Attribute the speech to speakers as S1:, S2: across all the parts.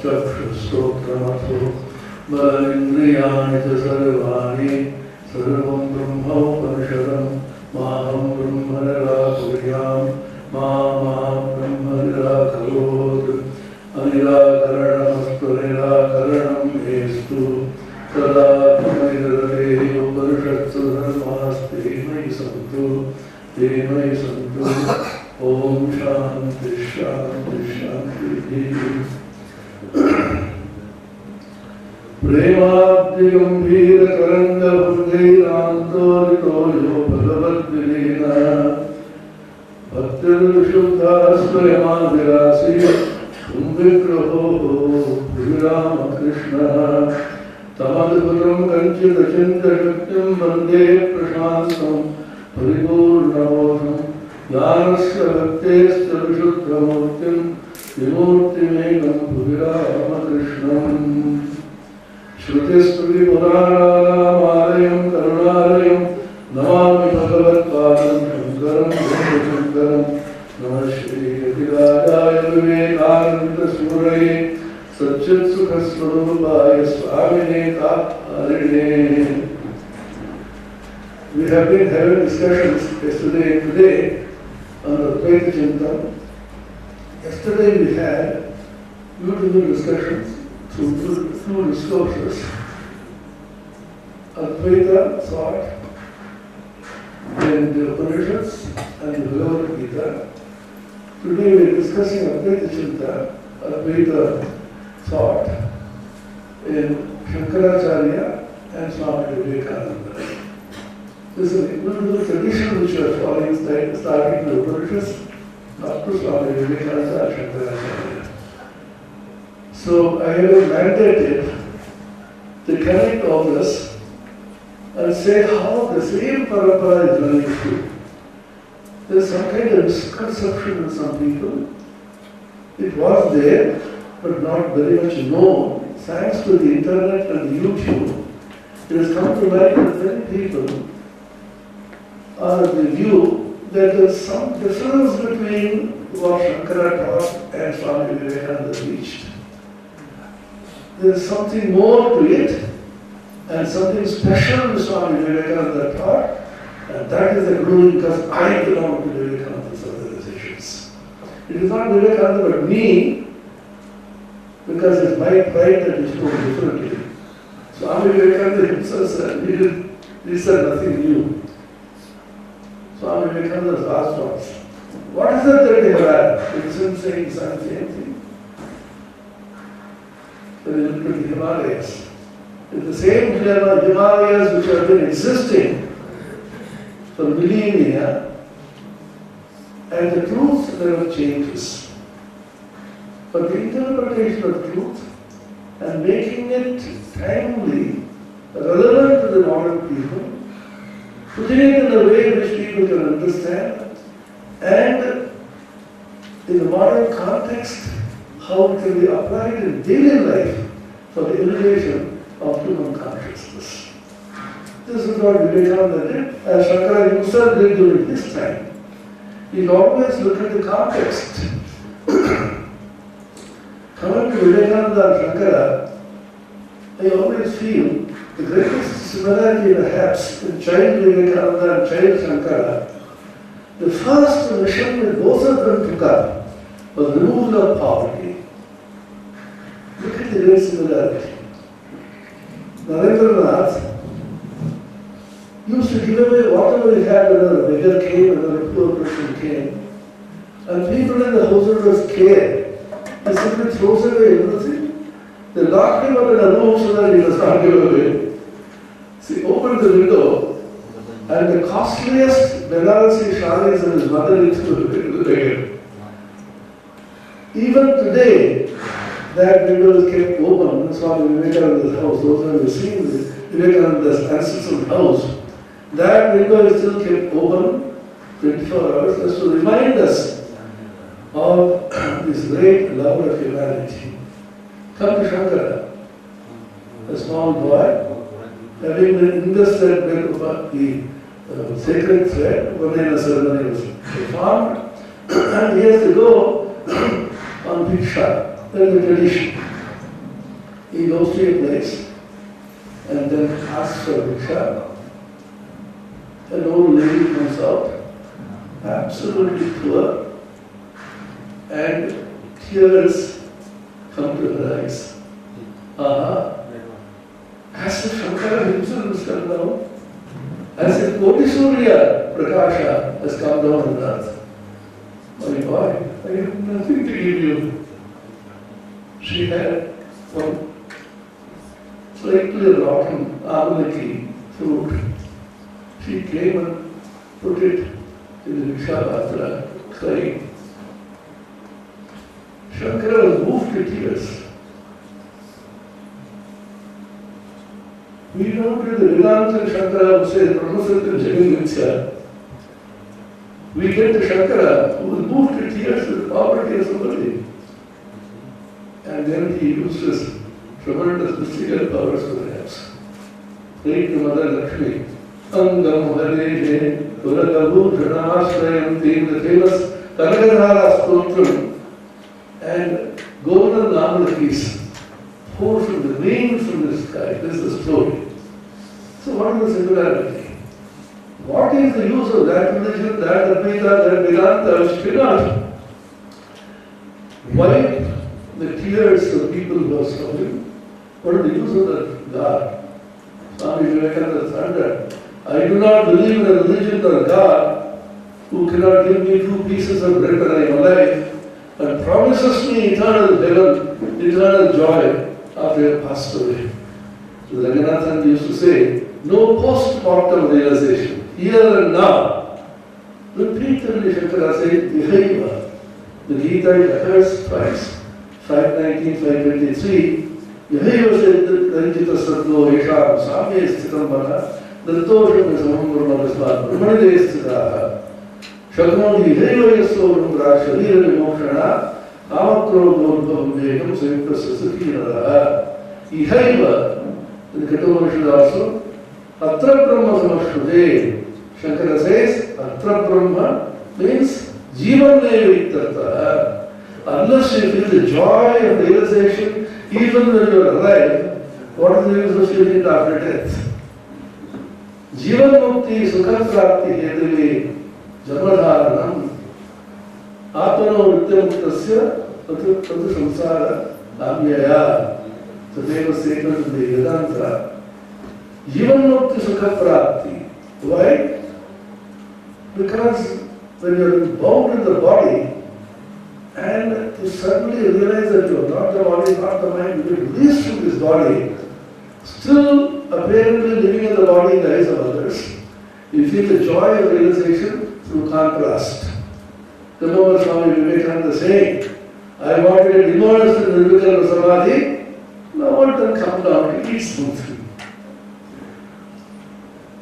S1: चक्षुश्रोत्रमथो बलिन्द्रियाणि च सर्वाणि सर्वं ब्रह्मोपनिषदं माहं ब्रह्म निराकुर्याम् मा ब्रह्म निराकरोत् अनिराकरणमस्तु निराकरणं मेस्तु तदात्मैरते उपनिषत्सु धर्मास्ते मयि सन्तु ते मयि सन्तु ओम शांति शांति शांति प्रेमाब्धि गंभीर तरंग भुजैरांदोलितो यो भगवद्विलीन भक्तिर्विशुद्धा स्वयमाभिरासी विग्रहो श्रीरामकृष्णः तमद्भुतं कञ्चिदचिन्त्यशक्तिं वन्दे प्रशान्तं परिपूर्णबोधम् ज्ञानस्य भक्तेश्च विशुद्धमूर्तिं विमूर्तिमेकं भुविरामकृष्णम् श्रुतिस्मृतिपुराणानामालयं करुणालयं नमामि भगवत्पादं शङ्करं लोकशङ्करं नमः श्रीयतिराजाय विवेकानन्दसूरये सच्चित्सुखस्वरूपाय स्वामिने तात्पर्णे. We have been having discussions yesterday and today on the Advaita Chintan. Yesterday we had beautiful discussions through two discourses. Advaita thought in the Upanishads and the Bhagavad Gita. Today we are discussing Advaita Chintan, Advaita thought in Shankaracharya and Swami Vivekananda. This is a little tradition which we are following, starting with the Upanishads, up to Swami Vivekananda and Shankaracharya. So I have mandated to connect all this and say how the same parampara is running through. There is some kind of misconception in some people. It was there, but not very much known. Thanks to the internet and YouTube, it has come to light that many people are of the view that there is some difference between what Shankara taught and Swami Vivekananda reached. There is something more to it and something special which Swami Vivekananda taught, and that is the glory because I belong to Vivekananda's organizations. It is not Vivekananda but me, because it's my pride that he spoke differently. Swami Vivekananda himself said, these are nothing new. Swami Vivekananda was asked once, what is it that they have had? It isn't saying the same thing. Then he looked at the Himalayas. It's the same Himalayas which have been existing for millennia, and the truth never changes. But the interpretation of truth and making it timely, relevant to the modern people, putting it in a way which people can understand, and in the modern context, how it can be applied in daily life for the elevation of human consciousness. This is what Vivekananda did, as Shankara himself did during his time. He always looked at the context. Coming to Vivekananda and Shankara, I always feel the greatest similarity perhaps in child Vivekananda and child Shankara, the first mission that both of them took up was removal of poverty. Look at the great similarity. Narendranath used to give away whatever he had when a beggar came, when a poor person came. And people in the householders cared. He simply throws away everything. They locked him up in a room so that he does not give away. So he opened the window and the costliest Banarasi shalis and his mother into the beggar. Even today, that window is kept open. Swami Vivekananda's house, those who have seen Vivekananda's ancestral house, that window is still kept open 24 hours just to remind us of this great love of humanity. Come to Shankara, a small boy, having been invested with the sacred thread, Upanayana ceremony was performed, and he has to go on Bhiksha. Then the tradition. He goes to a place and then asks for Bhiksha. An old lady comes out, absolutely poor, and tears come to her eyes. As if Shankara himself has come down, as if Koti Surya Prakasha has come down on earth. My boy, I have nothing to give you. She had one slightly rotten amalaki fruit. She came and put it in the Bhiksha Patra, crying. Shankara was moved to tears. We don't get the Vedanta Shankara who says Brahmasatya Jagannathya. We get the Shankara who was moved to tears with the poverty of somebody. And then he uses tremendous mystical powers perhaps. Pray to Mother Lakshmi. Angam Harehe Uragabu Dhanashrayam, the famous Kanagadhara Stotram, and golden amalakis pour from the rain from the sky. This is the story. So what is the similarity? What is the use of that religion, that Advaita, that Vedanta, which cannot? Why the tears of people who are suffering? What is the use of that God? Swami Vivekananda thundered, I do not believe in a religion or a God who cannot give me 2 pieces of bread when I am alive and promises me eternal heaven, eternal joy after I have passed away. So Raghunathan used to say, no post-mortem realization, here and now. Repeatedly Shankara said, Yahaiva. The Gita occurs twice, 519, 523. Yahaiva said, Ranjita Sadlo, Yesham, Samye Sthitam Bana, Dantosham Samam Brahmadasmat, Brahmanides Sthitaha. Shaknodi Yahaiva Yasoram Rashadira Vimokshana, Amakrododbhavam Vegam Sayukta Sasakiradaha. Yahaiva, in the Katholische also, Atra Brahma Samashrude. Shankara says, Atra Brahma means Jivan Nevitartha. Unless you feel the joy of realization, even when you are alive, what is the use of feeling it after death? Jivan Mukti Sukha Prapti Hedevi Jamadharanam Atmano Nityamuktasya Tatu Samsara Namyaya. It's a famous statement in the Vedanta. Jivan Mukti Sukha Prapti. Why? Because when you are bound in the body and you suddenly realize that you are not the body, not the mind, you are released from this body, still apparently living in the body in the eyes of others, you feel the joy of realization through contrast. Remember Swami Vivekananda saying, I want to get immersed in Nirvikalpa Samadhi, no one can come down, it eats smoothly.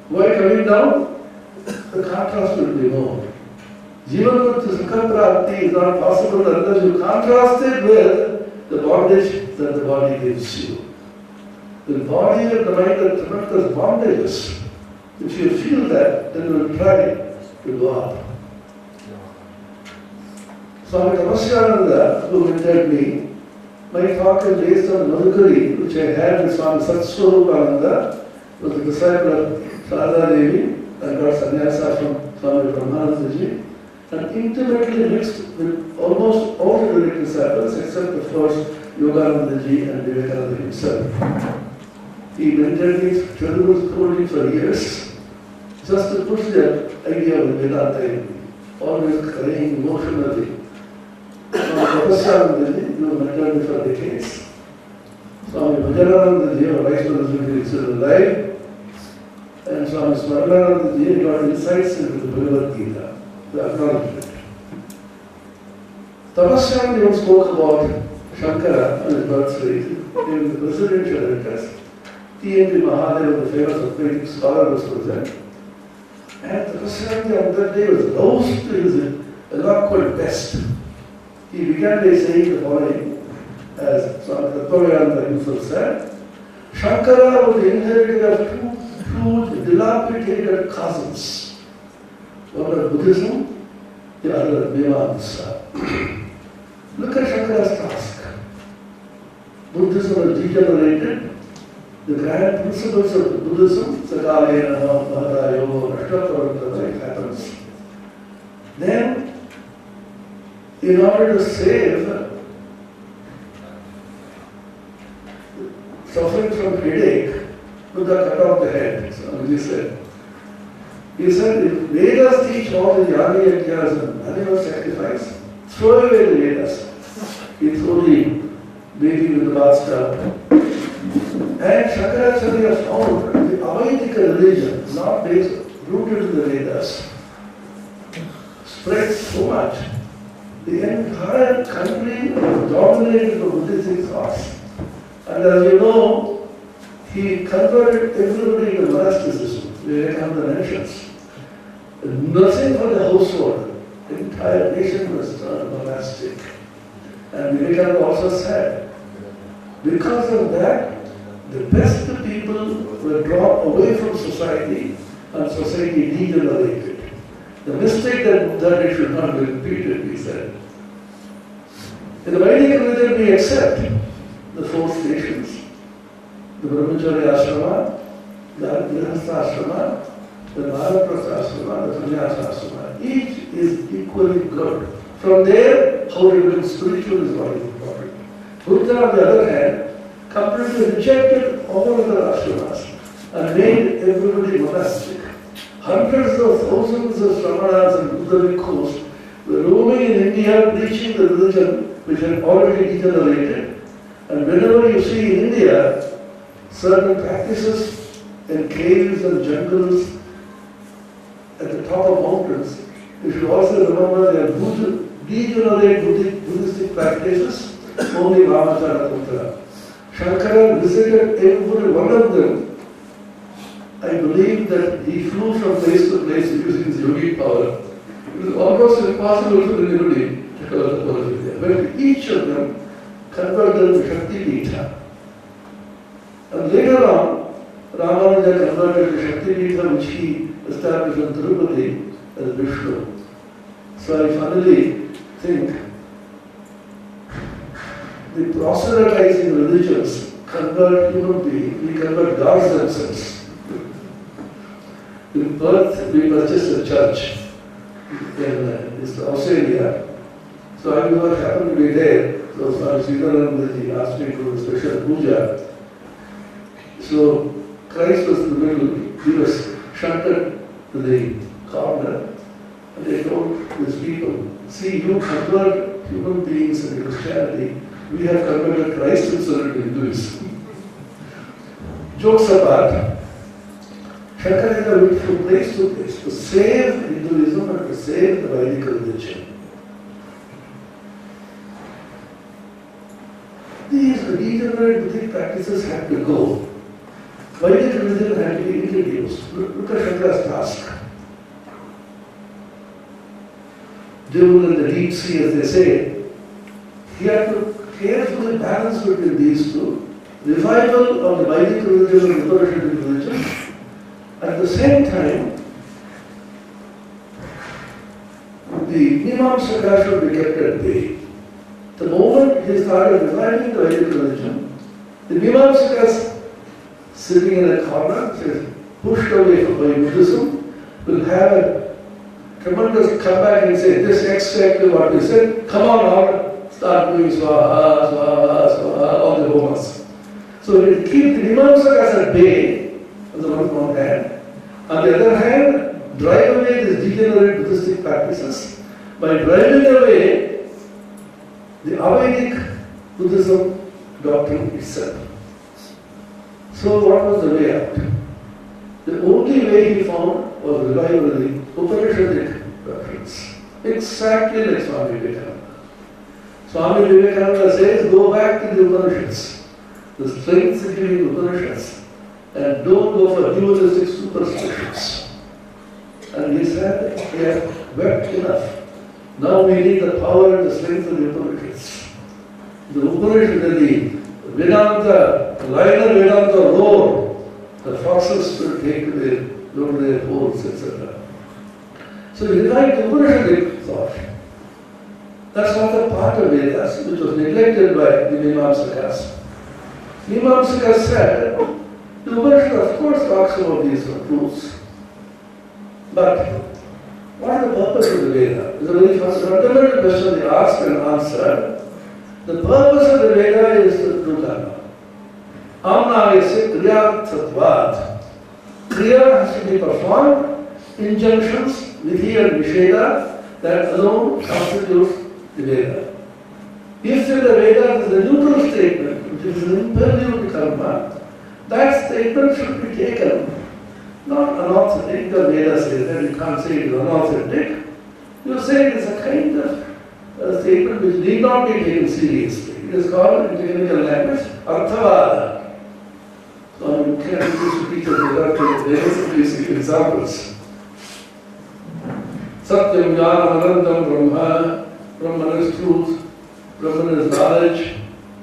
S1: Why coming down? The contrast will be more. Jivan Mukti Sukha Prapti is not possible unless you contrast it with the bondage that the body gives you. The body and the mind are tremendous bondages. If you feel that, then you will try to go up. Swami Tamasyananda, who mentored me, my talk is based on the Madhukari, which I had with Swami Satswarupananda, who was a disciple of Sharada Devi, and got sannyasa from Swami Brahmanandaji, and intimately mixed with almost all the great disciples, except of course Yoganandaji and Vivekananda himself. He mentored me, Chandru told me for years, just to push that idea of Vedanta in me, always crying emotionally. Swami Tapasyanandaji, you mentored me for decades. Swami Vajaranandaji, our vice president, is still alive. And Swami Smaranandaji got insights into the Bhagavad Gita, the acknowledgement. Tapasyanandaji once spoke about Shankara on his birthday in the presidential address. T.M.P. Mahadev, the famous Advaitic scholar, was present. And Tapasyanandaji on that day was roused to his eloquent best. He began by saying the following, as Swami Tattvavedanta himself said, Shankara was the inheritor of 2 huge dilapidated cousins. One was Buddhism, the other Mimamsa. Look at Shankara's task. Buddhism has degenerated, the grand principles of Buddhism, Sakalena, Mahara Yoga, Ashtaparantara, it happens. Then, in order to save suffering from headache, Buddha cut off the head, Swamiji said. He said, if Vedas teach all the yagi yajnas and animal sacrifice, throw away the Vedas. He threw the baby with the bathtub. And Shankaracharya found the Avaidika religion, not based, rooted in the Vedas, spread so much. The entire country was dominated by Buddhistic thoughts. And as you know, he converted everybody to monasticism. Vivekananda mentions. Nothing for the household. The entire nation was turned monastic. And Vivekananda also said, because of that, the best people were drawn away from society and society degenerated. The mistake that Buddha did should not be repeated, he said. In the Vedic religion, we accept the four stations, the Brahmacharya ashrama, the Grihastha ashrama, the Vanaprastha ashrama, the Sannyasa ashrama. Each is equally good. From there, how to become spiritual is what is important. Buddha, on the other hand, completely rejected all other ashramas and made everybody monastic. Hundreds of thousands of sramanas and Buddha bhikkhus were roaming in India preaching the religion which had already degenerated. And whenever you see in India certain practices in caves and jungles at the top of mountains, you should also remember they are degenerate Buddhistic practices, only Ramacharya Putra. Shankara visited every one of them. I believe that he flew from place to place using his yogic power. It was almost impossible for anybody to cover the whole of India. But each of them converted to Shakti Pitha. And later on, Ramanuja converted to Shakti Pitha, which he established in Tirupati as Vishnu. So I finally think the proselytizing religions convert human beings, we convert gods themselves. In Perth, we purchased a church in Australia. So I was happened to be there. So Swami Sridharanandaji asked me to do a special puja. So Christ was in the middle. He was shunted to the corner. And they told these people, see, you convert human beings into Christianity. We have converted Christ himself into Hinduism. Jokes apart, Shankaracharya went from place to place to save Hinduism and to save the Vedic religion. These degenerate Buddhic practices had to go. Vedic religion had to be introduced. Look at Shankara's task. Devil in the deep sea, as they say, he had to carefully balance between these two. Revival of the Vedic religion and Upanishadic religion. At the same time, the Mimamsaka should be kept at bay. The moment he started reviving the Vedic religion, the Mimamsakas sitting in a corner, pushed away by Buddhism, will have a tremendous comeback and say, this exactly what we said, come on now, start doing swaha, swaha, swaha, all the homas. So we keep the Mimamsakas at bay, on the one hand. On the other hand, drive away these degenerate Buddhistic practices by driving away the Avedic Buddhism doctrine itself. So what was the way out? The only way he found was revival of the Upanishadic doctrines. Exactly like Swami Vivekananda. Swami Vivekananda says, go back to the Upanishads. The strength is giving Upanishads. And don't go for dualistic superstitions. And he said, we have wept enough. Now we need the power and the strength of the Upanishads. The Upanishad, the Vedanta, liner Vedanta roar, the foxes will take their holes, etc. So he liked the Upanishadic thought. That's not a part of Vedas, which was neglected by the Mimamsakas. Mimamsaka said, the Upanishad of course talks about these truths, but what is the purpose of the Veda? It's a very fundamental question they asked and answered. The purpose of the Veda is to do karma. Amnayasya kriya tattvat. Kriya has to be performed, injunctions, vidhi and nisheda, that alone constitutes the Veda. If in the Veda is a neutral statement, which is an imperative to karma, that statement should be taken, not unauthentic. The Veda says that you can't say it is unauthentic. You say it is a kind of statement which need not be taken seriously. It is called in technical language arthavada. So you can use teachers various basic examples. Satyam Jnanam Anantam Brahma, Brahman is truth, Brahman is knowledge,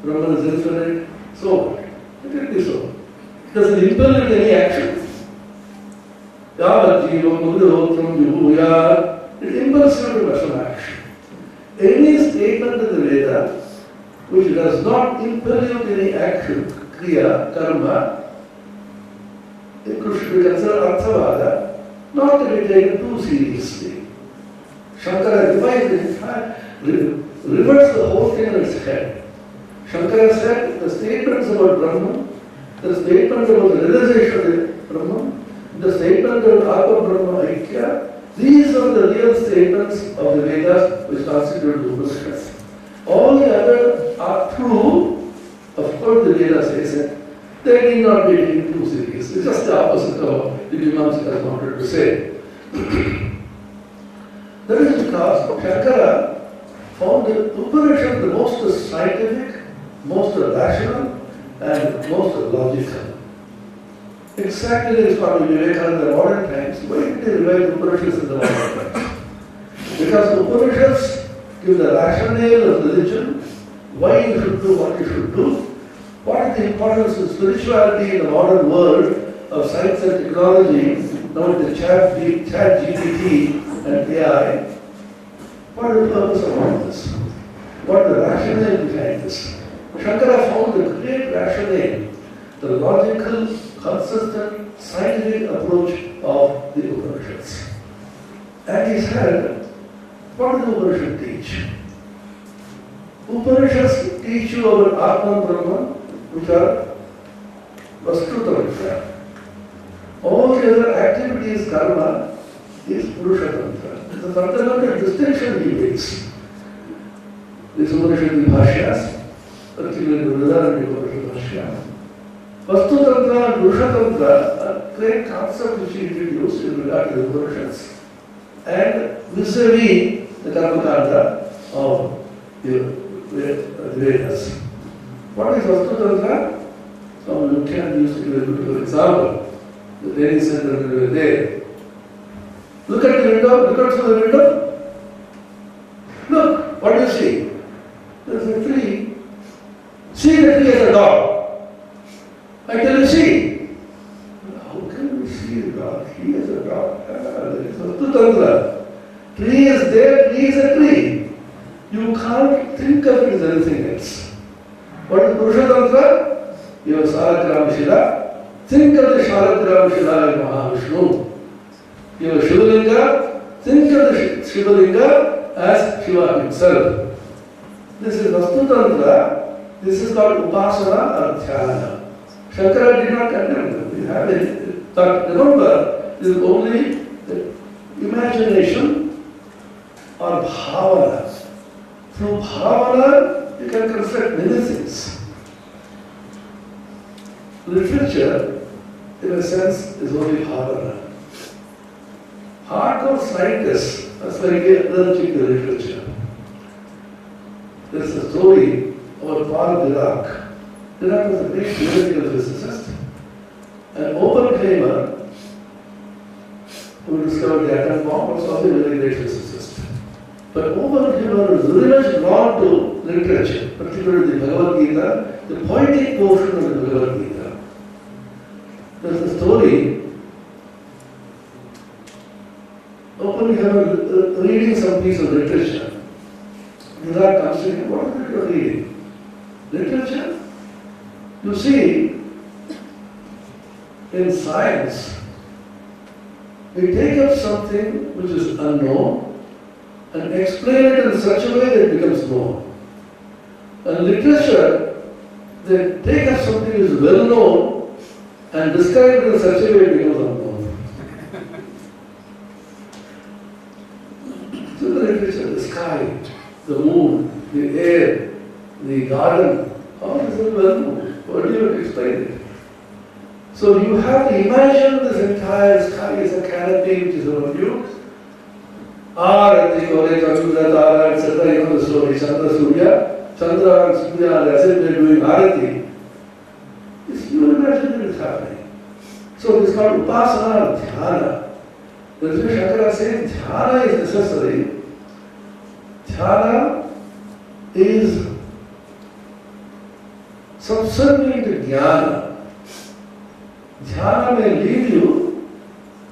S1: Brahman is infinite, so on. It can be so. It doesn't implement any action. Yavat Jiva Mudrotram Vibhuya, it impels you to personal action. Any statement in the Veda which does not impel you to any action, kriya, karma, it should be considered arthavada, not to be taken too seriously. Shankara reverts the whole thing on its head. Shankara said the statements about Brahman, the statement about the realization of Brahman, the statement about Atma Brahma Aikya, these are the real statements of the Vedas which constitute the Upanishads. All the others are true, of course the Veda says it, they need not be taken too seriously. It's just the opposite of what the Mimamsaka wanted to say. That is because Shankara found the Upanishad the most scientific, most rational, and most logical. Exactly as Swami Vivekananda in the modern times, why did they revise the Upanishads in the modern times? Because the Upanishads give the rationale of religion, why you should do what you should do, what is the importance of spirituality in the modern world of science and technology, now with the chat GPT and AI. What is the purpose of all this? What is the rationale behind this? Shankara found the great rationale, the logical, consistent, scientific approach of the Upanishads. And he said, what does the Upanishad teach? Upanishads teach you about Atman Brahman, which are Vastu-tantra. All the other activities, karma, is Purusha-tantra. It's a fundamental distinction he makes. These Upanishad Bhashyas, particularly the Vrihadaranyaka Upanishad Bhashya. Vastu-tantra and Purusha-tantra are great concepts which he introduced in regard to the Upanishads. And vis-a-vis the Karma-kanda of the Vedas. What is Vastu-tantra? So you can use to give a beautiful example. The lady said that we were there. Look at the window, look out through the window. Look, what do you see? There's a tree. See the tree as a dog. I tell you, see. How can we see a dog? Tree as a dog. That is Vastu-tantra. Tree is there, tree is a tree. You can't think of it as anything else. What is Purusha-tantra? You have Salagrama Shila. Think of the Salagrama Shila in Mahavishnu. You have Shivalinga. Think of the Shivalinga as Shiva himself. This is Vastu-tantra. This is called Upasana or Dhyana. Shankara did not condemn them. We have it. But remember, this is only the imagination or bhavana. Through bhavana, you can construct many things. Literature, in a sense, is only bhavana. Hardcore scientists are slightly allergic to literature. There's a story about Paul Dirac. Dirac was a great theoretical physicist. An Oppenheimer, who discovered the atom bomb, was also a very great physicist. But Oppenheimer was very much drawn to literature, particularly the Bhagavad Gita, the poetic portion of the Bhagavad Gita. There's a story, Oppenheimer reading some piece of literature. Dirac comes to him, what is it you're reading? Literature? You see, in science, we take up something which is unknown and explain it in such a way that it becomes known. And literature, they take up something which is well known and describe it in such a way it becomes unknown. So the literature, the sky, the moon, the air, the garden, all this is well known. What do you explain it? So you have to imagine this entire sky is a canopy which is around you. Chandra, Tara, etc. You know the story, Chandra, Surya. Chandra and Surya are as if they are doing Arati. You imagine it is happening. So it is called Upasana, Dhyana. That is why Shankara says Dhyana is necessary. Dhyana is subservient to Jnana. Dhyana may lead you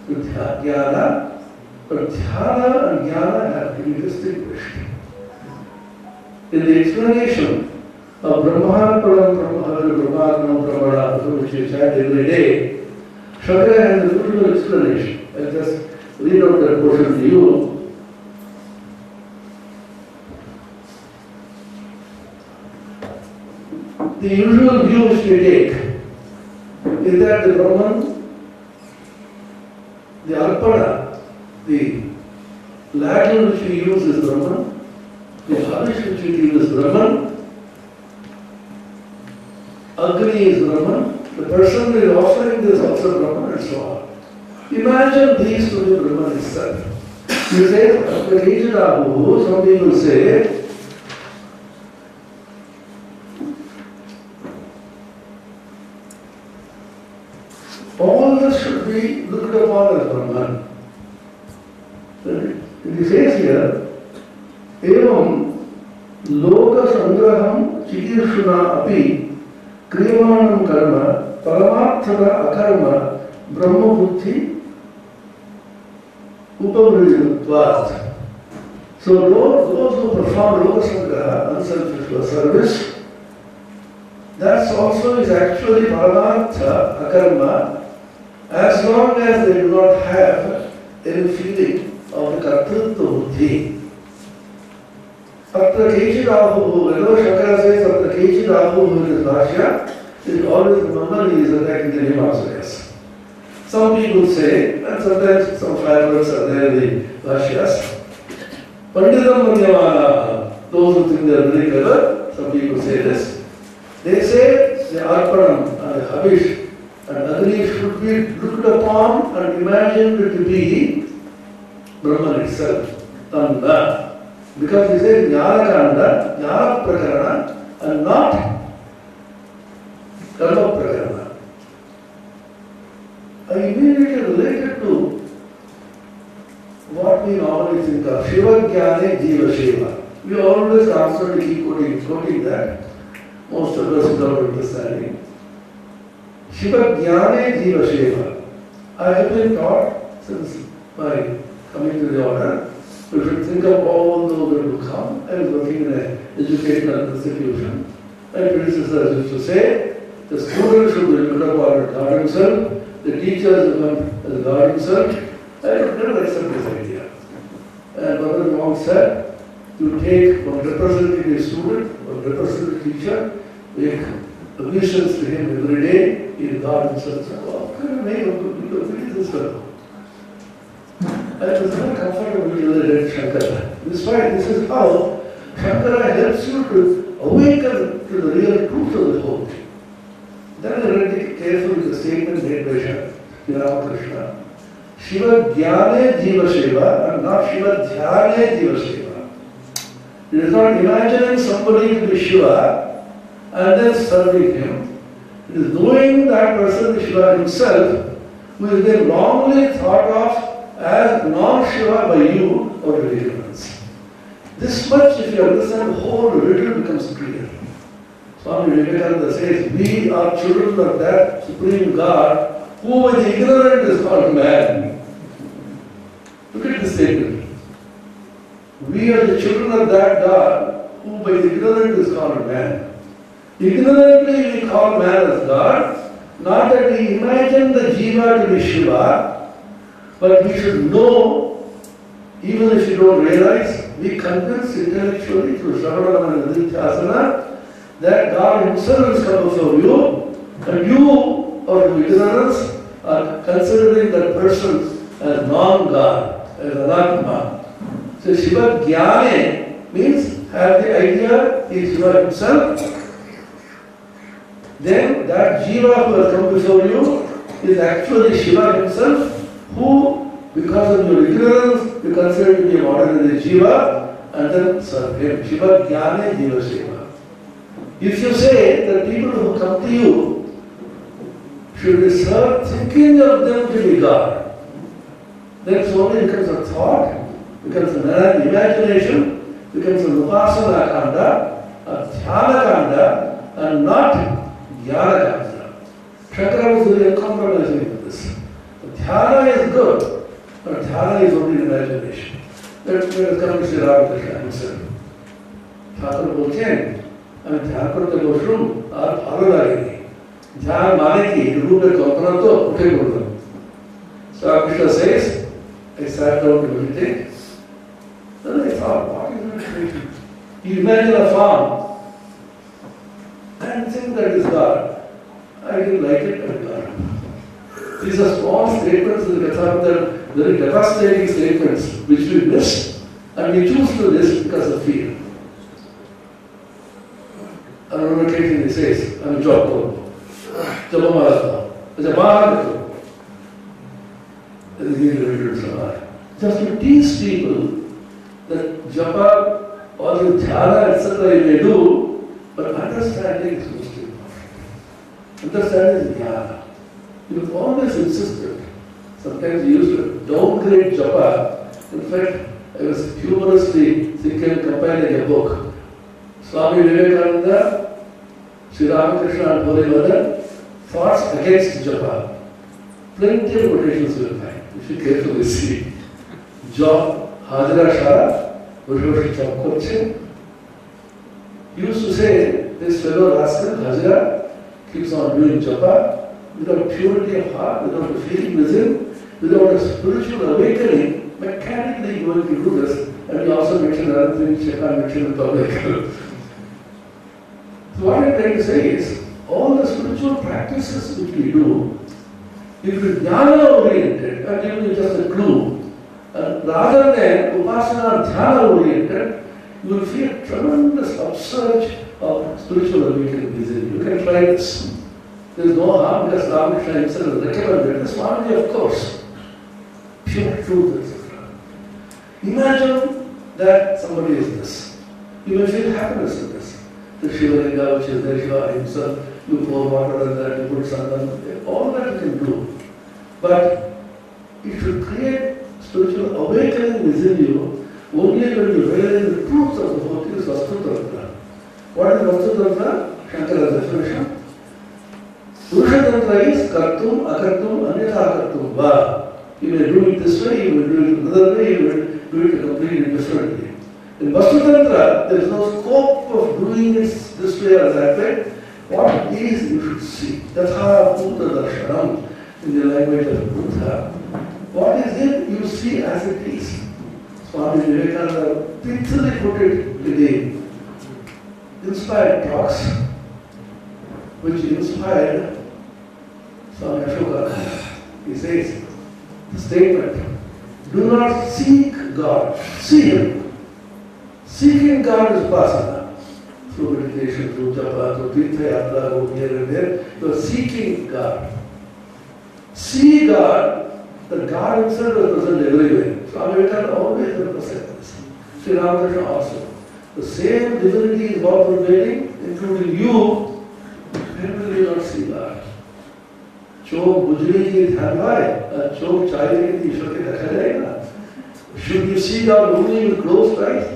S1: to Jnana, but Dhyana and Jnana have to be distinguished. In the explanation of Brahman Param Brahmatman Brahmana, which you chant every day, Shankara has a beautiful explanation. I'll just read out that portion to you. The usual view which we take is that the Brahman, the Arpana, the ladle which we use is Brahman, the Havish which we give is Brahman, Agni is Brahman, the person who is offering this also Brahman, and so on. Imagine these to be Brahman itself. You say, some people say, all this should be looked upon as Brahman. It says here, Evam Loka Sangraham Chikirshuna Api Kriyamanam Karma Paramarthaka Akarma Brahma Buddhi Upavrijatvat. So those who perform Loka Sangraha, unselfish service, that also is actually Paramartha Akarma, as long as they do not have any feeling of the Kartritva Buddhi. Atra Kechi Rahu, whenever Shankara says Atra Kechi Rahu in his Bhashya, it always remember he is attacking the name also, yes. Some people say, and sometimes some fragments are there in the Bhashyas, Pandidam Manyamana, those who think they are very clever, some people say this. They say the Arpanam and the Havish and Agni should be looked upon and imagined to be Brahman itself, Tanda. Because he says Jnana Kanda, Jnana Prakarana, and not Karma Prakarana. I immediately related to what we normally think of Shiva Jnane Jiva Shiva. We always constantly keep quoting that. Most of us without understanding. Shiva Jnane Jiva Shiva. I have been taught since my coming to the order, we should think of all those that will come. I was working in an educational institution. My predecessors used to say, the student should be looked upon as God himself, the teachers become as God himself. I would never accept this idea. And Bhagavad Gita said, you take one representative student, one representative teacher, make obedience to him every day, he is God himself. So, how can you make this fellow? I was very comfortable with the Shankara. Despite this is how Shankara helps you to awaken to the real truth of the whole thing. Then I read carefully the statement made by Sri Ramakrishna. Shiva Jnane Jiva Shiva and not Shiva Dhyane Jiva Shiva. It is not imagining somebody to be Shiva and then serving him. It is knowing that person is Shiva himself, who is then wrongly thought of as non-Shiva by you or your ignorance. This much, if you understand, the whole riddle becomes clear. Swami Vivekananda says, we are children of that Supreme God, who by the ignorant is called man. Look at this statement. We are the children of that God, who by the ignorant is called man. Ignorantly we call man as God, not that we imagine the Jiva to be Shiva, but we should know, even if you don't realize, be convinced intellectually through Shravana and Nidhyasana that God Himself has come before you, and you, out of ignorance, are considering that person as non-God, as Anatma. So Shiva Jnane means have the idea he is Shiva Himself. Then that Jiva who has come before you is actually Shiva Himself, who, because of your ignorance, you consider to be an ordinary Jiva, and then serve Him. Shiva Jnane Jiva Shiva. If you say that people who come to you should be served thinking of them to be God, then it only becomes a thought, becomes an imagination, becomes an upasana kanda, a dhyana kanda, and not jnana kanda. Shankara was very uncompromising with this. The dhyana is good, but dhyana is only imagination. Let us come to Sri Ramakrishna himself. Thakur बोलते আমি ধ্যান করতে বসলুম আর ভালো লাগেনি ধ্যান মানে কি রূপের কল্পনা তো উঠে পড়লাম so Krishna says I sat down to meditate then I thought what is meditation you imagine a farm and think that is God I didn't like it but God these are small statements in the Katha very devastating statements which we miss and we choose to this because of fear. On one occasion he says, I'm a job code. Just to tease people that japa or the dhyana, etc. you may do, but understanding is most important. Understanding is dhyana. You have always insisted. Sometimes you used to downgrade japa. In fact, I was humorously thinking, compiling a book. Swami Vivekananda, Sri Ramakrishna and Holy Mother, thoughts against japa. Plenty of quotations you will find, if you carefully see. Job, Hajra Shara, Vishwashi Chapkoche, used to say, this fellow rascal, Hajra, keeps on doing japa, without purity of heart, without a feeling within, without a spiritual awakening, mechanically going to do this. And we also mentioned another thing, Shekhan mentioned in public. So what I'm trying to say is, all the spiritual practices which we do, if it is jnana oriented, I'll give you just a clue, rather than upasana dhyana oriented, you will feel tremendous upsurge of spiritual awakening within you. You can try this. There is no harm because Ramakrishna himself recommended this. Swamiji, of course, pure truth, etc. Imagine that somebody is this. You may feel happiness in this. The Shiva Linga, which is there, Shiva himself, you pour water on that, you put sandan, all that you can do. But it should create spiritual awakening within you only when you realize the truth of the whole thing is Vastu Tantra. What is Vastu Tantra? Shankara's definition. Purusha Tantra is kartum, akartum, anyatha akartum va. You may do it this way, you will do it another way, you will do it completely differently. In Vastu Tantra, there is no scope of doing it this way or that way. What it is, you should see. Tatha Bhuta Darshanam, in the language of Buddha. What is it, you see as it is. Swami Vivekananda pithily put it in the inspired talks, which inspired Swami Ashoka. He says, the statement, do not seek God, see Him. Seeking God is upasana. Through meditation, through japa, through tirtha yatra, go here and there, you are seeking God. See God, that God Himself is present everywhere. Swami Vivekananda always represents this. Sri Ramakrishna also. The same divinity is all prevailing, including you, when will you not see God? Chok bujri ki dhyan bhai, chok chai ki Ishwar ke dekha jayega. Should you see God only with closed eyes?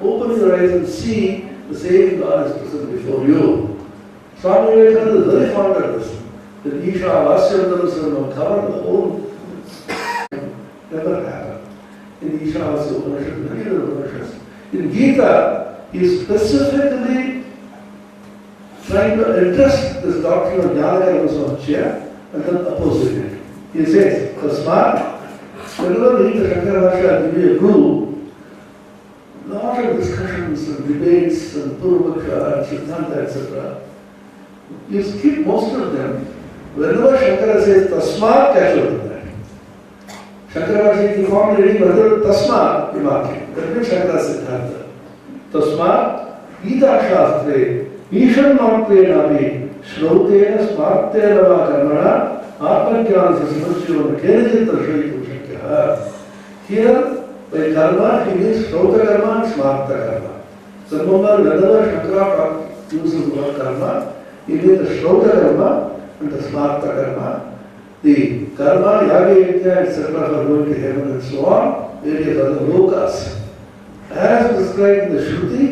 S1: Open your eyes and see the same God is present before you. Swami Vivekananda is very fond of this. That Isha Vasyam covered the whole never happened. In Isha Vasya Upanishad, many other Upanishads. In Gita, he specifically trying to address this doctrine of Jnana Karma Samuchaya and then opposing it. He says, Tasmat, whenever we read the Shankara Bhashya and give you a guru, lot of discussions and debates and Purvaksha and Siddhanta, etc. You skip most of them. Whenever Shankara says Tasmat, catch up with that. Shankara Bhashya, if you found reading whether Tasmat, you mark it. That means Shankara Siddhanta. Tasmat, Gita Shastre, Ishan Matre Nabi, Shrautena Smartena Karmana, Atmajnana Samuchaya Kenajit Rashaitu Shakya. Here, by karma, he means Shrauta karma and Smarta karma. So remember, whenever Shankara uses the word karma, he means the Shrauta karma and the Smarta karma. The karma, yaga, yajna, etc. for going to heaven and so on, various other lokas, as described in the Shruti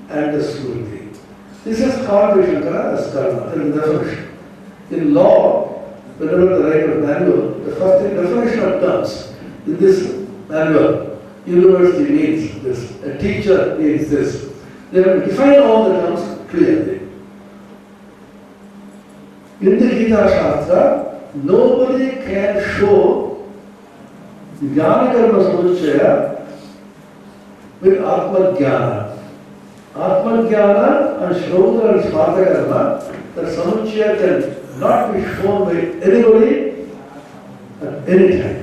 S1: and the Smriti. This is called by Shankara as karma, in definition. In law, whenever the writer of manual, the first definition of terms in this manual, university means this, a teacher means this. They have to define all the terms clearly. In the Gita Shastra, nobody can show Jnana Karma Samuchaya with Atma Jnana. Atma Jnana and Shrauta and Smarta Karma, the Samuchaya can not be shown by anybody at any time.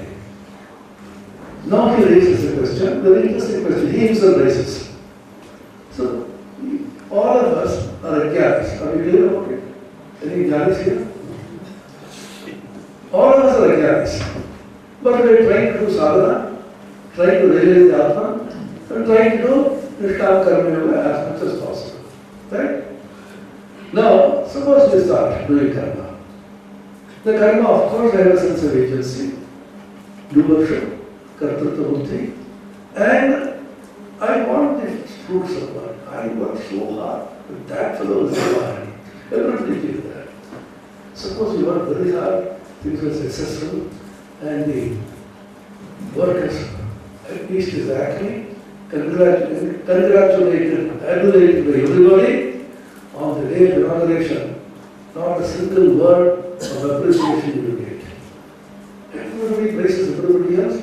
S1: Now he raises a question, very interesting question, he himself raises. So, all of us are Jnanis. Are you clear about it? Any Jnanis here? All of us are Jnanis. But we are trying to do sadhana, trying to realize the Atma, and trying to do Nishtama Karma Yoga as much as possible. Right? Now, suppose we start doing karma. The karma, of course, I have a sense of agency, do worship, Kartrutva Buddhi, and I want the fruits of work. I work so hard, but that fellow is so hard. Everybody feels that. Suppose you work very hard, things are successful, and the work is at least exactly congratulated, adulated by everybody on the day of inauguration. Not a single word of appreciation you will get. Everybody praises everybody else.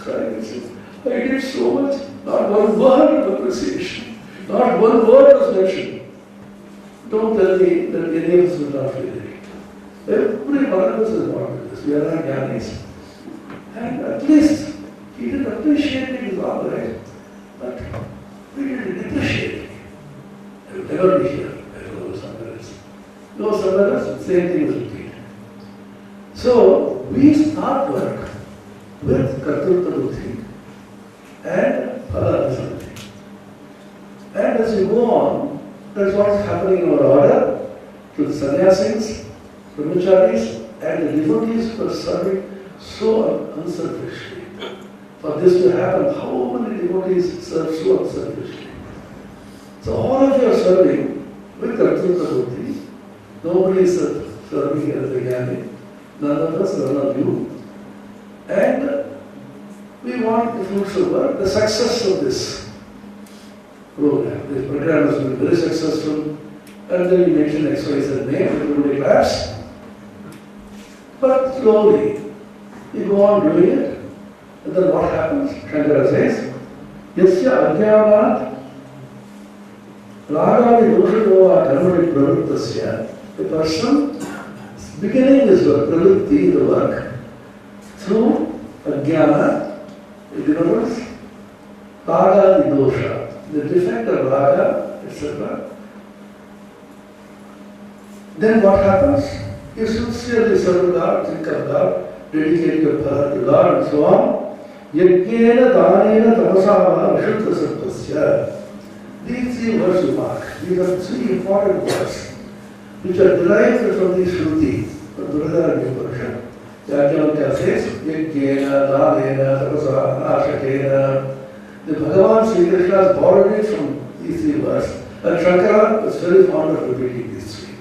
S1: I did so much, not one word of appreciation, not one word was mentioned. Don't tell me that any of us will not feel it. Every one of us is born with this. We are not Jnanis. And at least he didn't appreciate it, is all right. But we didn't depreciate it. I will never be here. I will go somewhere else. Go somewhere else, same thing is repeated. So we start work with Kartrutva Buddhi and Phala Samiti. And as we go on, that's what's happening in our order to the sannyasis, brahmacharis, and the devotees who are serving so unselfishly. For this to happen, how many devotees serve so unselfishly? So all of you are serving with Kartrutva Buddhi. Nobody is serving as a jnani. None of us, none of you. And we want the fruits of work, the success of this program. This program has been very successful, and then you mention XYZ name, everybody claps. But slowly, you go on doing it, and then what happens? Shankara says, Yasya Ajnanat Ragami Doshadova Karmani Pravrittasya. The person beginning his work, pravritti, the work, through Ajnana, ignorance, Raga Dosha, the defect of Raga, etc. Then what happens? You sincerely serve God, think of God, dedicate your prayer to God and so on. Yajnena Danena Tapasava Vishuddha Satvasya. These three words you mark. These are three important words which are derived from the Shruti, from Brihadaranyaka Upanishad. Yajnavalkya says, Yajnena Danena Tapasava Ashakena. The Bhagavan Sri Krishna has borrowed it from these three words, and Shankara was very fond of repeating these three.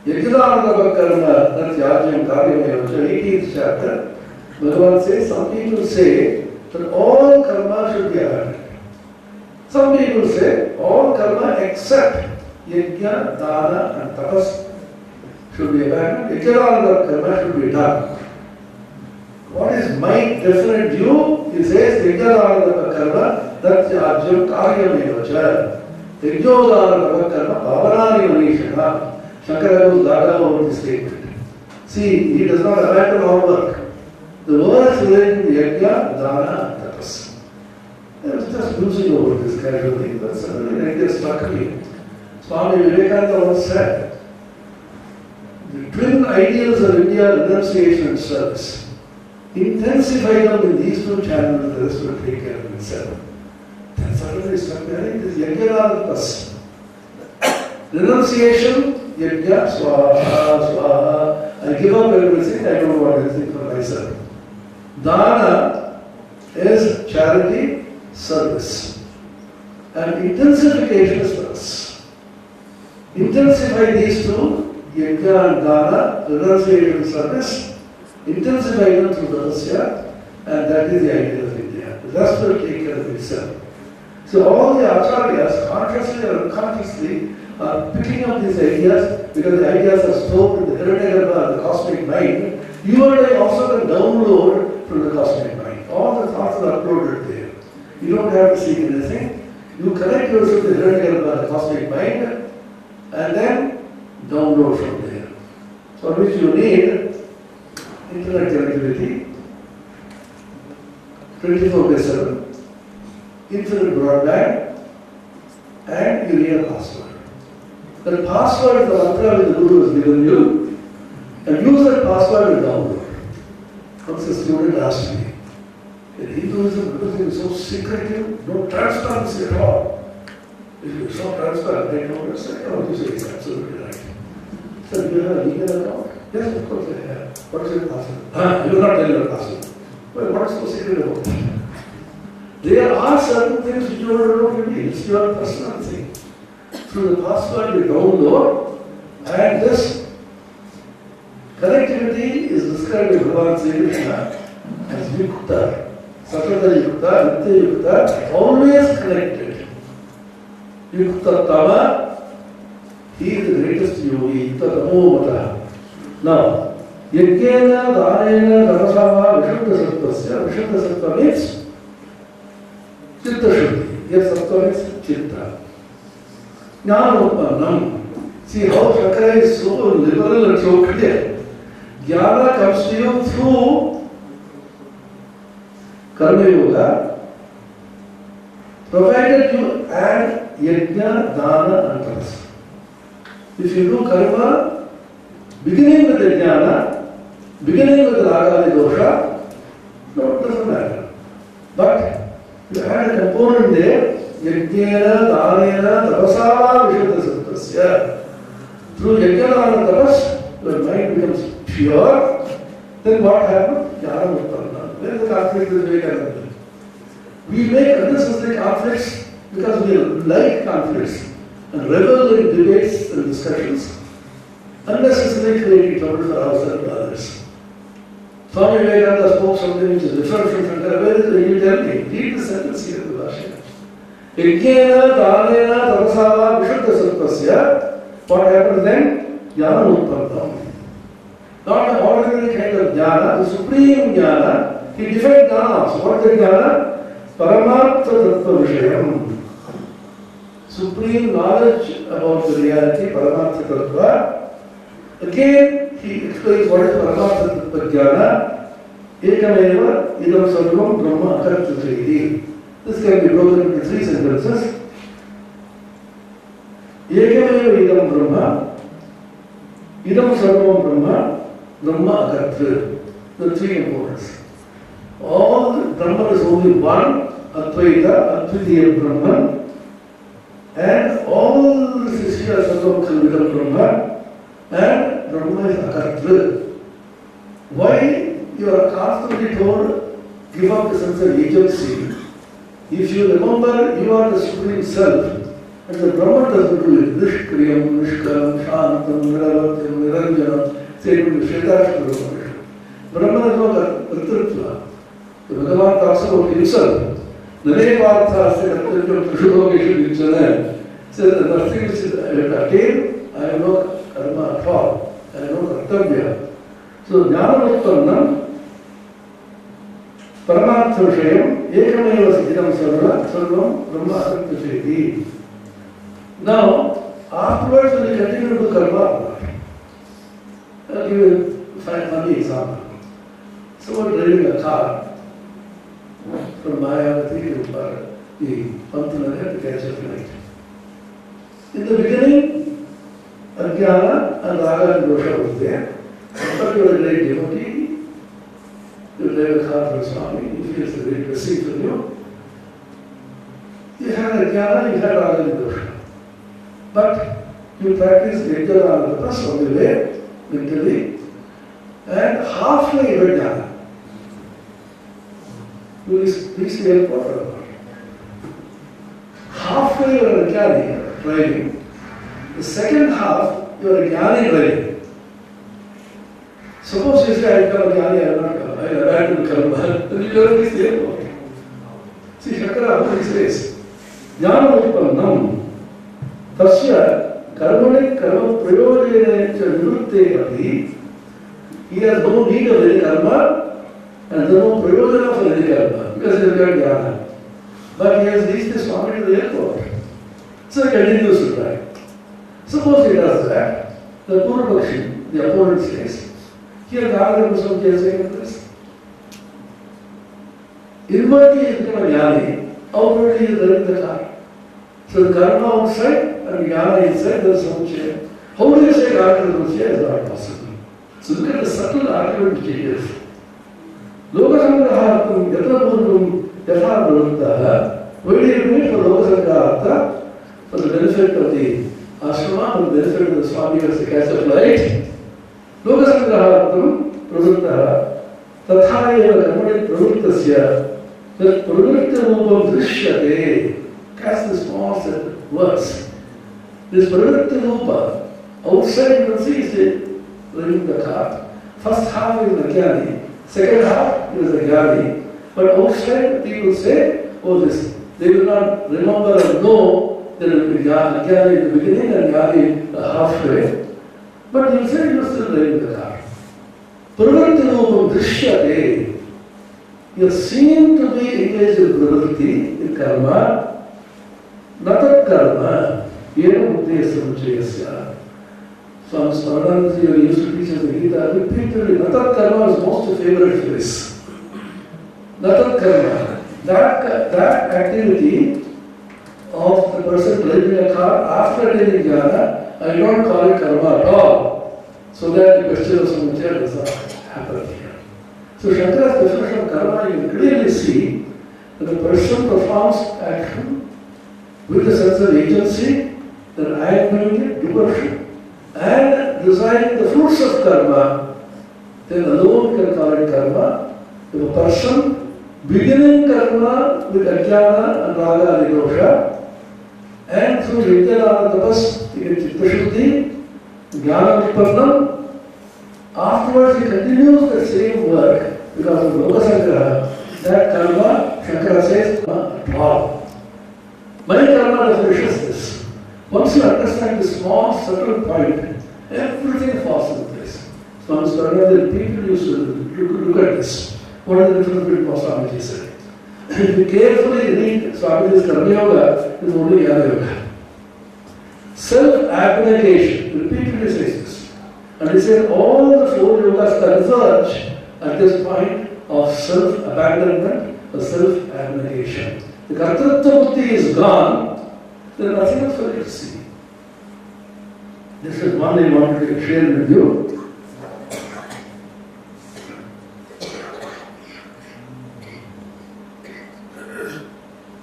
S1: Yajnanadava Karma Natyajyam Karyameva, 18th chapter, Bhagavan says, some people say that all karma should be abandoned. Some people say all karma except yajna, dana and tapas should be abandoned. Yajna karma should be done. What is my definite view? He says yajna karma that's ajam karyamevacha. Yajna karma bhavanani manishana. Shankara goes gaga over this statement. See, he does not abandon all work. The words relating to yajna, dana and tapas. I was just musing over this casually, but suddenly an idea struck me. Swami Vivekananda once said, the twin ideals of India, renunciation and service, intensify them in these two channels, the rest will take care of itself. Then suddenly struck me, I think this yajna plus. Renunciation, yajna, swaha, swaha. I give up everything, I don't want anything for myself. Dana is charity, service. And intensification is service. Intensify these two, yajna and dana, renunciation and service, intensify them through rahasya, and that is the idea of India. The rest will take care of itself. So all the acharyas, consciously or unconsciously, are picking up these ideas because the ideas are stored in the Hiranyagarbha, the cosmic mind. You and I also can download from the cosmic mind. All the thoughts are uploaded there. You don't have to seek anything. You connect yourself to the Hiranyagarbha, the cosmic mind, and then download from there. For which you need internet connectivity, 24/7, infinite broadband, and you need a password. The password is the mantra which the Guru has given you, and use that password and download. Once a student asked me, in Hinduism, because it is so secretive, no transparency at all. If you are so transparent, they don't say, oh, you say it's absolutely right. So, do you have a legal account? Yes, of course I have. What is your password? You will not tell your password. Well, what is so secret about it? There are certain things which you don't know really. It's your personal thing. Through the password you download, and this connectivity is described by Bhagavan Sri Krishna as Yukta, Sakata Yukta, Nitya Yukta, always connected. Yukta Tama, he is the greatest yogi, Yukta Tamo Mata. Now, Yajnana, Dhanena, Dhanasava, Vishuddha Sattvasya, Vishuddha Sattva means Chitta Shuddhi. Yes, Sattva means Chitta. Jnana. See how Shankara is so liberal and so clear. Jnana comes to you through Karma Yoga, provided you add Yajna, Dana and Tapas. If you do Karma, beginning with the Jnana, beginning with the Raga Dosha, no, it doesn't matter. But you add a component there, Yajnana, Dhanena, Tapasava, Vishuddha Sattvasya. Through Yajnana and Tapas, your mind becomes pure. Then what happens? Jnana Utpanna. Where is the conflict with Vivekananda? We make unnecessary conflicts because we like conflicts and revel in debates and discussions, unnecessarily creating trouble for ourselves and others. Swami Vivekananda spoke something which is different from Shankara. Where is it? You tell me. Read the sentence here in the Bhashya. Yajnana, Dhanena, Tapasava, Vishuddha Sattvasya. What happens then? Jnana Utpannam. Not an ordinary kind of jnana, the supreme jnana. He defined jnana. So what is jnana? Paramartha Tattva Vishayam. Supreme knowledge about the reality, Paramartha Tattva. Again, he explains what is Paramartha Tattva jnana. Ekameva idam sarvam brahma akartyatriti. This can be broken into three sentences. Ekameva idam brahma, idam sarvam brahma, brahma akartya. The three components. All the Brahman is only one, Advaita, Advitiya Brahman, and all the Sishyas also become Brahma, and Brahma is akartya. Why you are constantly told, give up the sense of agency? If you remember, you are the Supreme Self, and the Brahman doesn't do it. Nishkriyam, Nishkam, Shantam, Niravatyam, Niranjanam, say it with Shvetashvara. Brahman is not Kartritva. The Bhagavan talks about himself. Nanevarthasya Kartrityam Trishulokeshu Vichanam. So the nothing which is attained, I have no karma at all. I have no kartavya. So jnana utpannam paramartha vishayam ekameva siddham sarvam brahma asattvacheti. Now, afterwards when you continue to do karma, I'll give you a funny example. Someone driving a car from Mayavati to the Pantanagar to catch a flight. In the beginning, Ajnana and Raga and Dosha was there, but you are a great devotee, you drive a car for Swami, he feels a great blessing from you. You had Ajnana, you had Raga and Dosha. But you practice Vedana on the way, mentally, and halfway you are Jnana. You reach the airport. Halfway you are a Jnani driving. The second half you are a Jnani driving. Suppose you say, I become a Jnani, I will not come. I abandon karma. Then you don't reach the airport. See, Shankara says, Jnana utpannam tasya karmane karma prayojene cha nirutte api. He has no need of any karma and there is no prayojana for any karma because he has got jnana. But he has reached the Swami to the airport. So he continues to drive. Suppose he does that, the Purvapakshi, the opponent says, here Narada Goswami is saying this. Inwardly he has become a jnani, outwardly he is driving the car. So the karma outside and jnana inside, there is some change. How do you say Narada Goswami is not possible? So look at the subtle argument changes. Lokasangrahartam yatapurvam yatha bhavantaha. Why do you do it for Lokasangraharta? For the benefit of the ashrama, for the benefit of the Swami as the catch of light. Lokasangrahartam pravantaha tatha eva karmani pravrittasya that pravritta rupam drishyate. Catch the small set words. This pravritta rupa, outside you can see is driving the car. First half is the jnani, second half is the jnani. But outside people say, oh this, they will not remember and know there will be jnani in the beginning and jnani halfway. But you say you are still driving the car. Pravritti rupam drishyate. You are seen to be engaged in pravritti, in karma. Natat karma, yena uddesya samuchayasya. Swami Swaminatha used to teach us the Gita repeatedly. Natat karma is most favorite phrase. Natat karma, that activity of the person driving a car after attaining jnana, I don't call it karma at all. So that the question of samuchaya does not happen here. So Shankara's definition of karma, you can clearly see that the person performs action with a sense of agency, that I am doing it, doership, and desiring the fruits of karma, then alone we can call it karma. If a person beginning karma with ajnana and raga and dosha, and through yajnana tapas, he gets chitta-shuddhi, jnana utpannam, afterwards he continues the same work because of lokasangraha. That karma, Shankara says, not at all. My karma definition is this. Once you understand this small, subtle point, everything falls into place. Swami Swaminatha, people used to look at this. What is the difference between what Swamiji said? If you carefully read Swamiji's Karma Yoga, it is only Jnana Yoga. Self-abnegation, repeatedly says this. And he said all the four yogas converge at this point of self-abandonment or self-abnegation. The Kartritva Buddhi is gone, there is nothing else for you to see. This is one I wanted to share with you.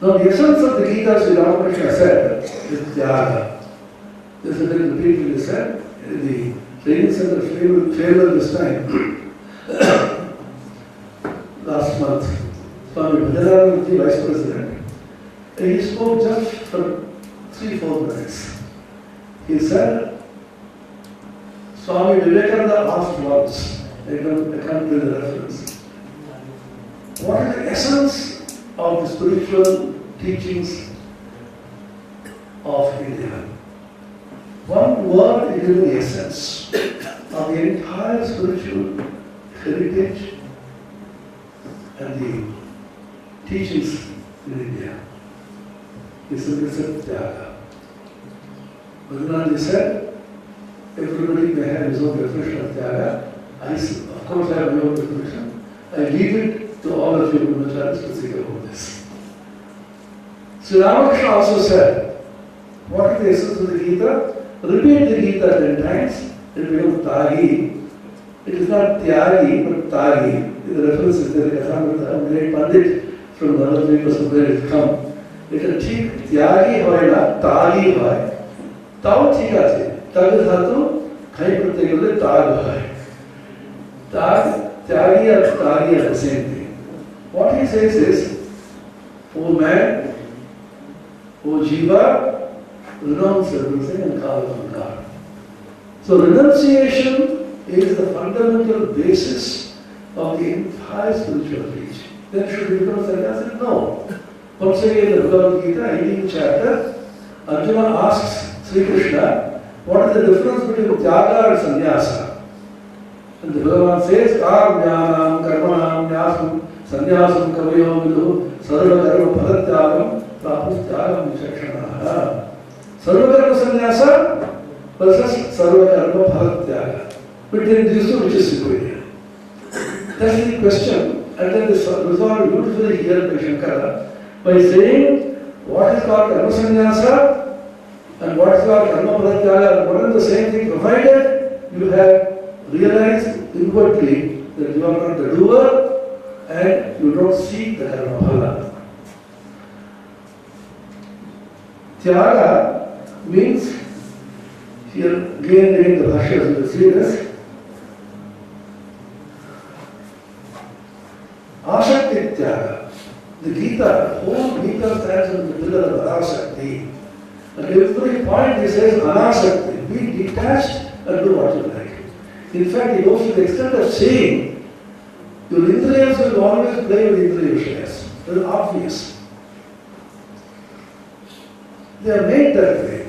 S1: Now the essence of the Gita, Sri Ramakrishna said, is Tyaga. This has been repeatedly said in the training center favor this time. Last month, Swami Bhajananand, Vice President, and he spoke just for 3-4 minutes. He said, Swami Vivekananda asked once, I can't do the reference, what is the essence of the spiritual teachings of India. One word is the essence of the entire spiritual heritage and the teachings in India. It's the concept of Tyaga. Bhagwan said, everybody may have his own definition of Tyaga. Of course, I have my own definition. I leave it to all of you brahmacharis to think about this. Sri Ramakrishna also said, what is the essence of the Gita? Repeat the Gita 10 times, it becomes Tagi. It is not Tyagi, but Tagi. The reference is there, a great Pandit from the other papers of where it come. It is ठीक Tyagi hoy na, Tagi hoy. Tao ठीक है, Tag धातु कहीं प्रत्येक होते Tag होय. Tag, Tyagi and Tagi are the same thing. What he says is, O man, O Jiva, renounce everything and call upon God. So renunciation is the fundamental basis of the entire spiritual teaching. Then should we become sannyasi? No. Once again in the Bhagavad Gita, 18th chapter, Arjuna asks Sri Krishna, what is the difference between Tyaga and Sannyasa? And the Bhagavan says, Karmyanam, Karmanam, Nyasam, Sannyasam, Kavayo, Vidu, Sarva Karma Padatyagam, Prapus Tyagam Vichakshanaha. Sarva Karma Sannyasa versus Sarva Karma Padatyaga. Between these two, which is superior? That's the question. And then this resolved beautifully here by Shankara by saying what is called Karma Sannyasa and what is called Karma Padatyaga, what is the same thing, provided you have realized inwardly that you are not the doer and you don't seek the Karma Phala. Tyaga means, here again reading the Bhashya, you will see this. Asakti Tyaga. The Gita, the whole Gita stands on the pillar of Anasakti. At every point he says Anasakti. Be detached and do what you like. In fact, he goes to the extent of saying, your indriyas will always play with indriya vishayas. That is obvious. They are made that way.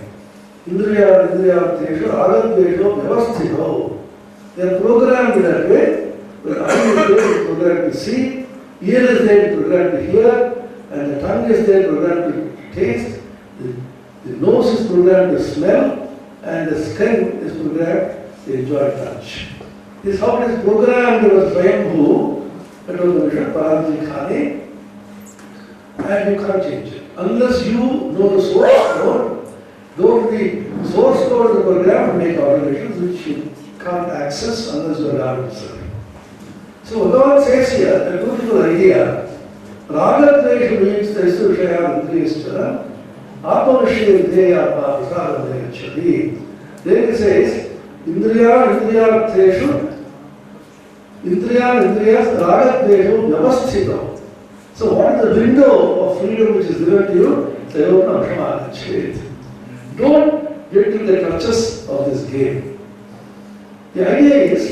S1: Indriya, Teshu, Agadvesho, Vyavasthito. They are programmed in that way. Where eye is there to program to see, ear is there to program to hear, and the tongue is there programmed to taste, the nose is programmed to smell, and the skin is programmed to enjoy touch. This is how it is programmed. There was Swayambhu, that was the mission, Paranji Khani, and you can't change it. Unless you know the source code, go to the source code of the program and make observations which you can't access unless you are allowed to serve. So Bhagavan says here, a beautiful idea, Ragadvesha means the Isturshaya Indriyascha, Atmavishya Videyatma Prasadam Dayachadi. Then he says, Indriyateshu, Indriyas Ragadveshu Vyavasthito. So what is the window of freedom which is given to you? Sayona Shama. Don't get to the clutches of this game. The idea is,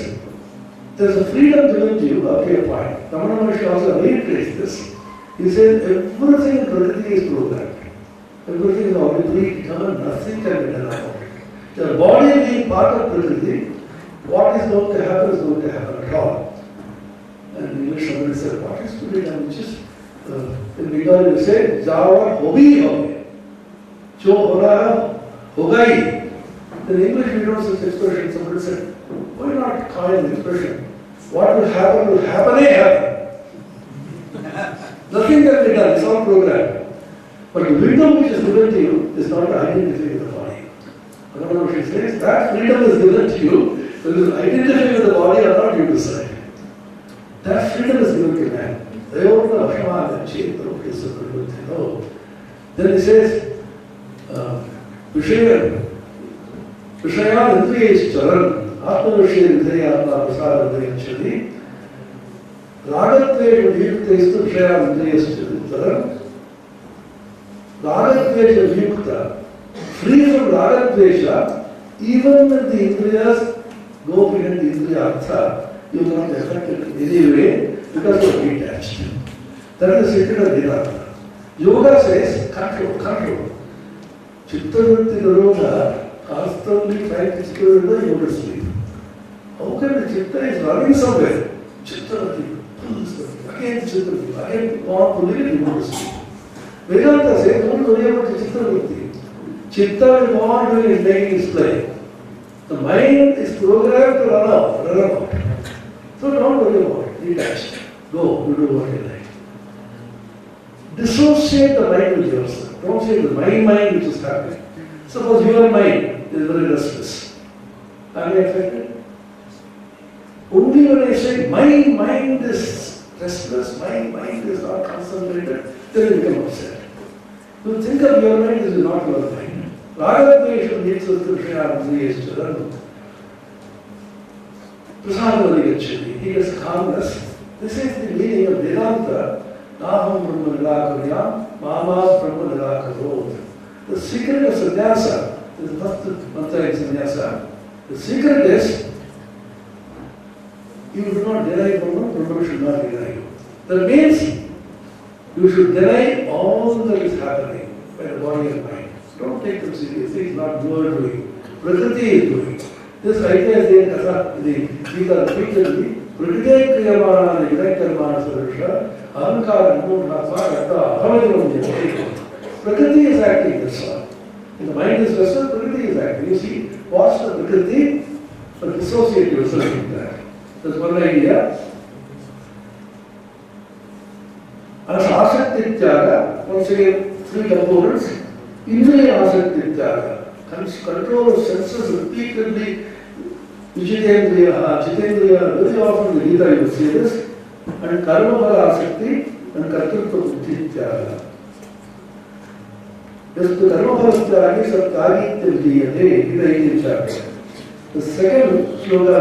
S1: there is a freedom given to you up to a point. Ramana Maharshi also reiterates this. He says everything in Prakriti is programmed. Everything is already predetermined, nothing can be done about it. Your body being part of Prakriti, what is going to happen is going to happen at all. And in English somebody said, what is to be done? Which is, in Bengali we say, Java hobi hobi. Jo ho raha hogai. In English we don't such expression. Somebody said, why not coin the expression? What will happen, happen. Nothing can be done, it's all programmed. But the freedom which is given to you is not to identify with the body. Another she says, that freedom is given to you, whether you identify with the body or not, you decide. That freedom is given to man. Then he says, Vishayan Indriya Charan. Atmavishya Videyatma Prasadam Dayachadi. Ragadvesha Vyukta Isturshaya Indriyascha. Ragadvesha Vyukta. Free from Ragadvesha, even when the Indriyas go behind the Indriya Artha, you will not be affected in any way because you are detached. That is the secret of Vedanta. Yoga says control. Chittavritti Nirodha constantly trying to secure the yoga sleep. How can the chitta is running somewhere? Chittavritti pulls them. Again Chittavritti. Again want to leave yoga sleep. Vedanta says, don't worry about the Chittavritti. Chitta will go on doing its making its play. The mind is programmed to run out. So don't worry about it. Detached. Go, you do what you like. Dissociate the mind with yourself. Don't say the mind which is happening. Suppose your mind is very restless. Are you affected? Only when I say my mind is restless, my mind is not concentrated, then you become upset. You think of your mind as not your mind. Ragadvesha leads us to Srinarayan. Prasadavali actually, he has calmness. This is the meaning of Vedanta. Naham Brahma Nirakaryam, Mama Brahma Nirakaro. The secret of sannyasa is the first mantra in sannyasa. The secret is you do not deny Brahma, Brahma should not deny you. That means you should deny all that is happening by the body and mind. Don't take them seriously, it's not you are doing. Prakriti is doing. This idea is there in the Gita repeatedly. Prakriti Kriyamana Vidai Karmana Sarusha. Ahankara, Prakriti is acting, that's all. If the mind is restless, Prakriti is acting. You see, watch the Prakriti, but dissociate yourself with that. That's one idea. As Asakti Tyaga, once again, three components. Indriya Asakti Tyaga, control of senses repeatedly. Vijitendriya, Jitendriya, very often in the Gita you will see this. And karma bala asakti and kartritva buddhi tyaga. Yes, the karma bala tyagi sattagi tildiyate, Gita 18th chapter. The second sloka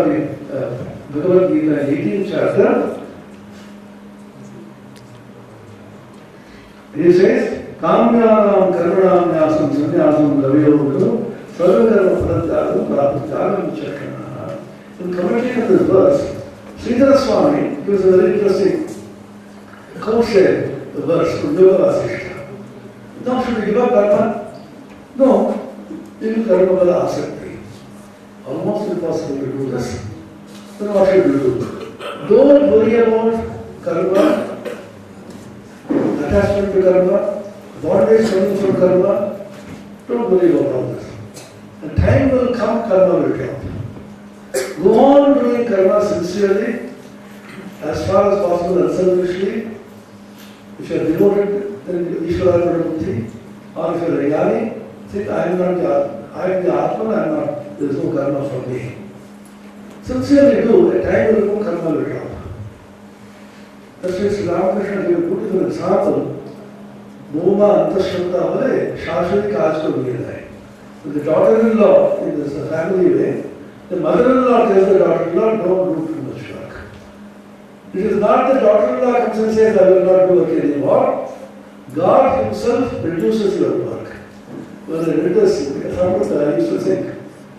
S1: of Bhagavad Gita 18th chapter, he says, Kamyanam karmanam nyasam sannyasam lavyogu sarvakarma padatyagam prapatyagam chakana. In commenting on this verse, Sridhara Swami gives a very interesting concept, the verse from Yoga Vasishtha. Now should we give up karma? No, even karma bala asakti. Almost impossible to do this. Then what should we do? Don't worry about karma, attachment to karma, bondage coming from karma. Don't worry about all this. And time will come, karma will come. Go on doing karma sincerely, as far as possible unselfishly. If you are devoted, then Ishvara Buddhi, or if you are a Jnani, think I am the Atman, there is no karma for me. Sincerely do, a time will come, karma will drop. That's why Sri Ramakrishna gave put an example. Moma Antashanta Vale, Shashwati Kaj ko Niyadai. The daughter-in-law in this family way, the mother-in-law tells the daughter-in-law, don't do too much work. It is not the daughter-in-law comes and says, I will not do work anymore. God himself reduces your work. When I read this, I used to think,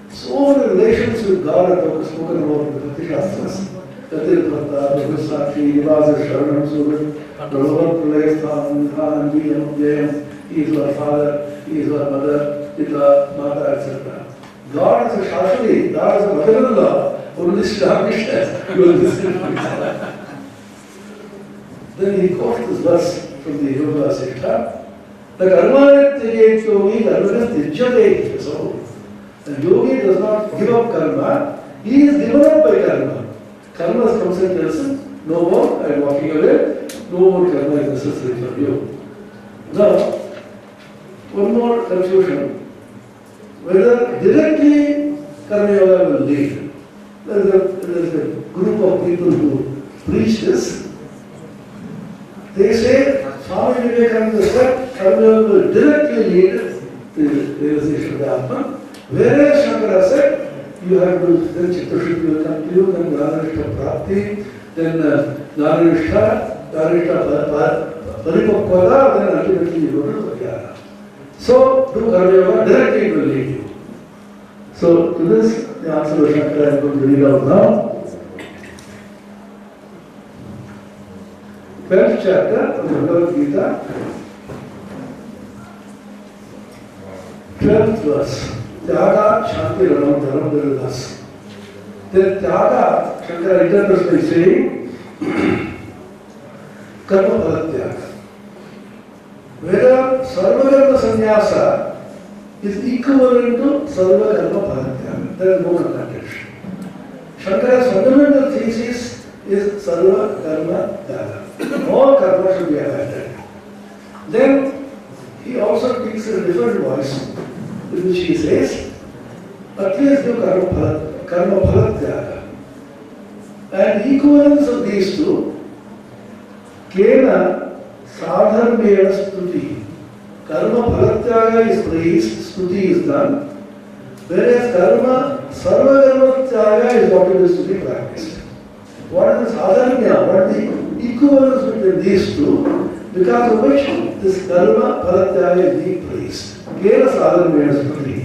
S1: so many relations with God are spoken about in the Shastras. Katir Prata, Bhagavasakhi, Nivasa Sharanam Surat, Bhagavan Pralayasthan, Nidhanam, Jiyam, Jayam, he is our father, he is our mother, Pita, Mata, etc. God is a Shashwati, God is a mother-in-law, only Sri Ramakrishna, you will listen to him. Then he quotes this verse from the Yoga Vasishtha. The karma tyajet yogi karma tyajyate. So, the yogi does not give up karma, he is given up by karma. Karma comes and tells him, no more, I am walking away, no more karma is necessary for you. Now, one more confusion. Whether directly karma yoga will lead. There is a group of people who preach this. They say, Swami Vivekananda said, karma yoga will directly lead to the realization of the Atman. Whereas Shankara said, you have to, then Chitta-Shuddhi will come to you, then Jnana-Nishtha Prapti, then Jnana-Nishtha, Paripakvata, then ultimately you go to Jnana. So, do karma yoga, directly it will lead you. So, to this, the answer of Shankara I am going to read out now. 12th chapter of the Bhagavad Gita. 12th verse. Tyaga Shanti Ranam Dharam Daridas. Then Tyaga, Shankara interprets by saying, Karma Palatyaga. Whether Sarvakarma Sannyasa is equivalent to Sarvakarma Palatyaga. There is no contradiction. Shankara's fundamental thesis is Sarvakarma Tyaga. All karma should be abandoned. Then he also speaks in a different voice, in which he says, at least do karma phalatyaga. And equivalence of these two, kena sadharmena stuti. Karma phalatyaga is praised, stuti is done, whereas karma sarva tyaga is what it is to be practiced. What is the sadharmya? What is the equivalence between these two? Because of which this karma palatyaga is being praised. Kena sadharmena stuti.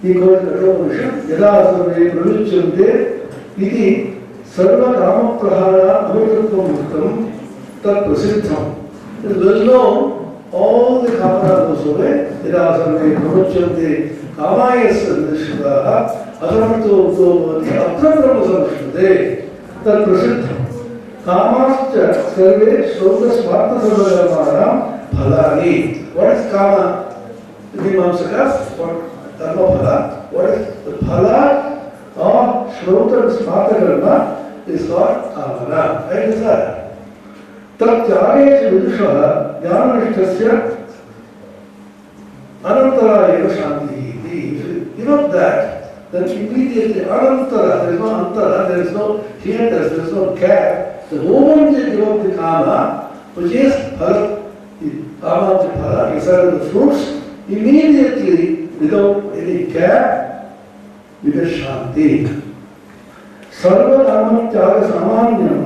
S1: He quotes Kathopanishad, Yada sarve pravichante iti sarva kama prahara amitratvam muktam tat prasiddham. It is well known, all the kamana goes away. Yada sarve pravichante kamayasya nishvadaha asamato uddhavati aprabrahma samshrute tat prasiddham. Kamascha sarve shloka smartha sarvakarmanam phalani. What is kama? The Mimamsakas, karma phala. What is the phala of shloka smartha karma is called kamana. Right, desire. Tat tyagecha vidushaha jnananishtasya anantara eva shanti. If you give up that, then immediately anantara, there is no antara, there is no hiatus, there is no gap. The moment you give up the kama, which is phala, the kama of the phala, desire of the fruits, immediately, without any gap, you get shanti. Sarva karma tyaga samanyam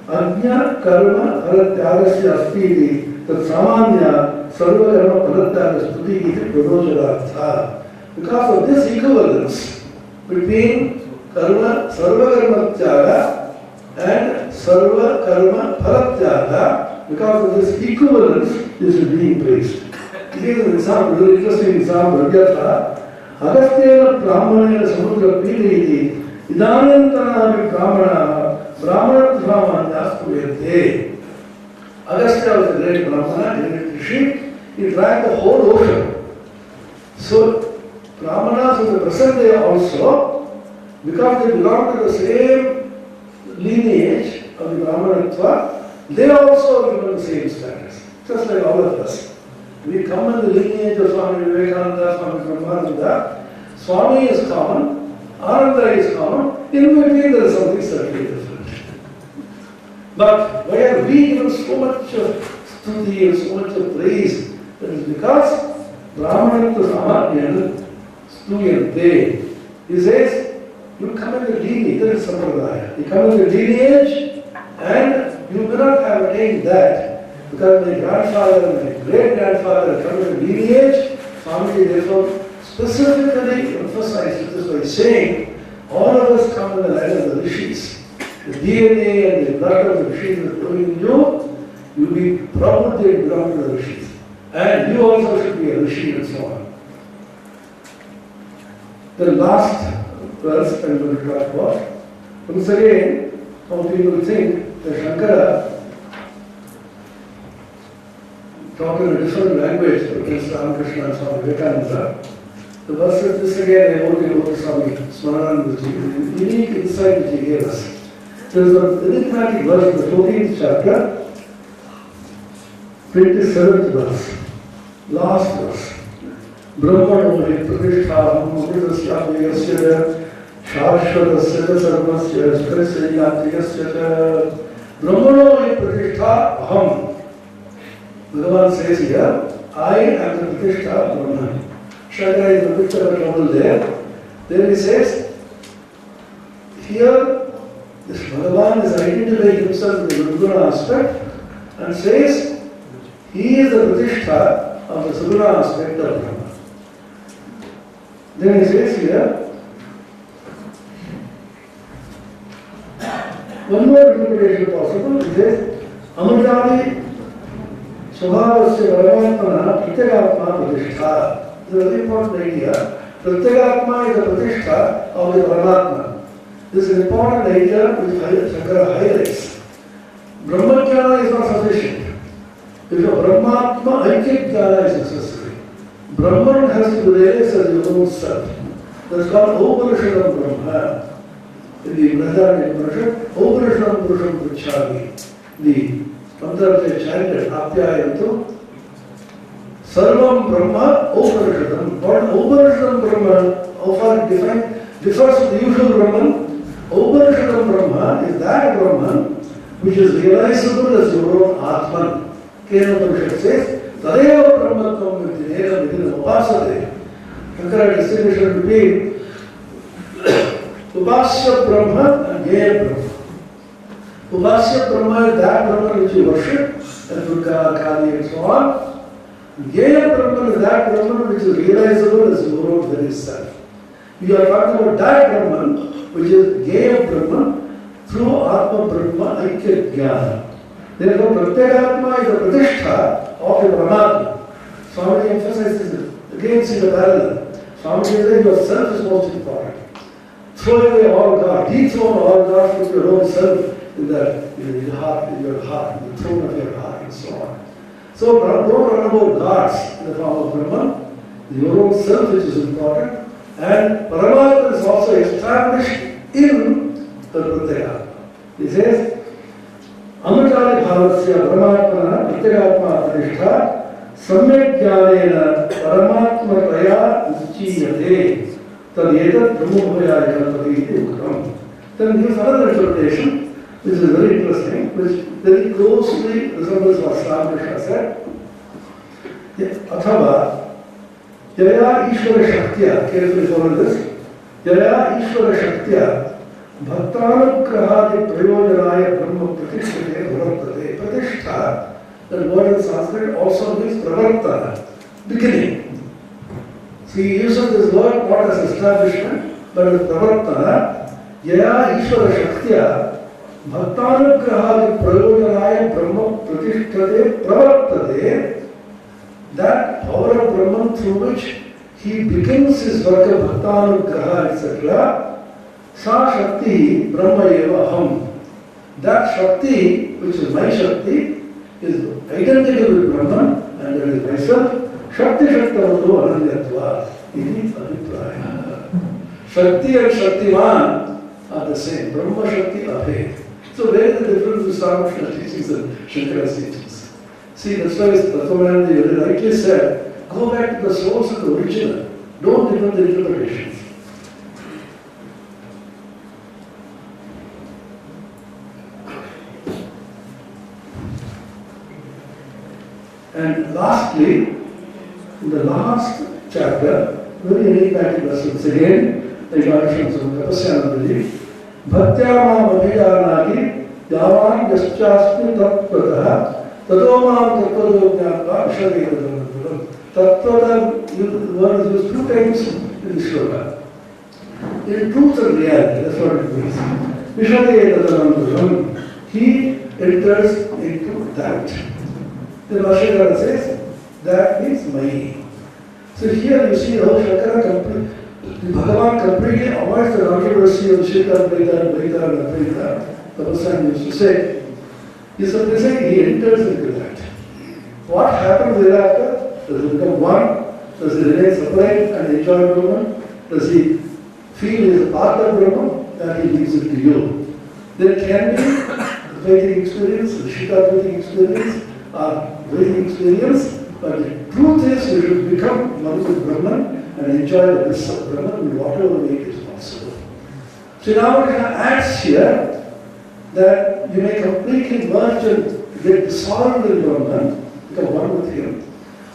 S1: ajna karma palatyagasya asti iti tat samanya sarva karma palatyaga stuti iti pradosharartha. Because of this equivalence between karma, sarva karma tyaga and sarva karma palatyaga, because of this equivalence, this is being praised. Here is an example, very interesting example. Agasthyena Brahmanena Samudra Pili Idanantanami Brahmana Brahmana Brahmana Astuyate. Agastya was a great Brahmana, a great Rishi. He drank the whole ocean. So, Brahmanas in the present day also, because they belong to the same lineage of the Brahmanatva, they also are given the same status, just like all of us. We come in the lineage of Swami Vivekananda, Swami Brahmananda. Swami is common, Ananda is common, in between there is something certainly different. But why are we given so much of stuti and so much of praise? That is because Brahmanatva Samadhyana Stuyante. He says, you come in the lineage, there is Sampradaya. You come in the lineage and you may not have attained that. Because my grandfather and my great-grandfather come from lineage, Swamiji therefore specifically emphasized this by saying, all of us come in the line of the Rishis. The DNA and the blood of the Rishis is flowing in you, you will be probably belong to the Rishis. And you also should be a Rishi and so on. The last verse I'm going to talk about. Once again, some people think that Shankara talk in a different language against Ramakrishna and Swami Vivekananda. The verse is this again, I wrote in Lord Swami Smaranandaji, the unique insight which he gave us. There is an enigmatic verse in the 14th chapter, 27th verse, last verse. Brahmano hi pratisthaham mudasya shashvatasya sarvasya spresayatiyasya Brahmano hi pratisthaham. Bhagavan says here, I am the Pratishtha of Brahman. Shankara is the picture of trouble there. Then he says, here, this Bhagavan is identifying himself with the Nirguna aspect and says, he is the Pratishtha of the Saguna aspect of Brahman. Then he says here, one more interpretation possible. He says, Amrjali Swabhavasya Paramatmana Pratyagatma Pratishtha. is a very important idea. Pratyagatma is the pratishtha of the Paramatma. This is an important idea which Shankara highlights. Brahmajnana is not sufficient. If your Brahmatma Aikya Jnana is necessary, Brahman has to be realized as your own self. That's called Upanishadam Brahma. In the Brahadaranyaka Upanishad, Upanishadam Purusham Pruchhami. The mantra which is chanted, Apyayantu, Sarvam Brahma Upanishadam. What Upanishadam Brahma, how far it differs from the usual Brahman. Upanishadam Brahma is that Brahman which is realizable as your own Atman. Kena Upanishad says, Tadeva Brahmatvam Vidhineka Vidhina Upasate. Shankara distinguishes between Upasya Brahma and Gaya Brahma. Upasya Brahma is that Brahman which you worship, and Durga, Kali and so on. Gaya Brahman is that Brahman which is realizable as your own very self. We are talking about that Brahman which is Gaya Brahman through Atma Brahma Aikya Jnana. Therefore, Pratyagatma is the pratishtha of the Paramatma. Swamiji emphasizes it. Again, see the parallel. Swamiji says yourself is most important. Throw away all God, dethrone all God, put your own self in your heart, in the throne of your heart, and so on. So don't run about gods in the form of Brahman. Your own self which is important. And Paramatma is also established in the Pratyagatma. He says, Amatari Bhavasya Paramatmana Pratyagatma Pratishtha Samyak Jnanena Paramatma Raya Nichiyate Tad Yetat Brahmabhaya Kalpati Iti Ukram. Then he gives another interpretation which is very interesting, which very closely resembles what Sramkrishna said. Athava Yaya Ishvara Shaktya, carefully follow this. Yaya Ishvara Shaktya Bhaktanugrahadi Prayojanaya Brahma Pratishtha Bharattate. Pratishtha, that word in Sanskrit also means pravartana, beginning. So he uses this word not as establishment, but as pravartana. Yaya Ishvara Shaktya Bhaktanugrahadi Prayojanaya Brahma Pratishtha Pravarttate. That power of Brahman through which he begins his work of Bhaktanugraha, etc. Sa Shakti Brahma Eva Aham. That Shakti, which is my Shakti, is identical with Brahman, and that is myself. Shakti Shaktavatu Ananyatva. Iti Abhipraya. Shakti and Shaktiman are the same. Brahma Shakti Abhed. So where is the difference with Ramakrishna teachings and Shankara's teachings? See, that's why Tattvajananda very rightly said, go back to the source of the original. Don't depend on the interpretations. And lastly, in the last chapter, very enigmatic lessons again, the introductions of Tapasyanandaji. Bhatyamam abhijanati yavan yaschasmi tattvataha Tadomam tattvajo jnatva vishadetadanantaram. Tattvata word is used 2 times in the shloka. In truth and reality, that's what it means. Vishadetadanantaram. He enters into that. The Bhashyakara says, that means Mahi. So here you see how Shankara Bhagavan completely avoids the controversy of Shikha, Dvaita, Dvaita, and Advaita. The Bhagavan used to say, he simply said he enters into that. What happens thereafter? Does he become one? Does he remain separate and enjoy Brahman? Does he feel he is a part of Brahman? That he leaves it to you. There can be Advaitic experience, Shikha experience, or Vedic experience, but the truth is you should become one with Brahman and enjoy the bliss of Brahman in whatever way it is possible. So now we adds here that you may completely merge and get dissolved in Brahman, become one with him.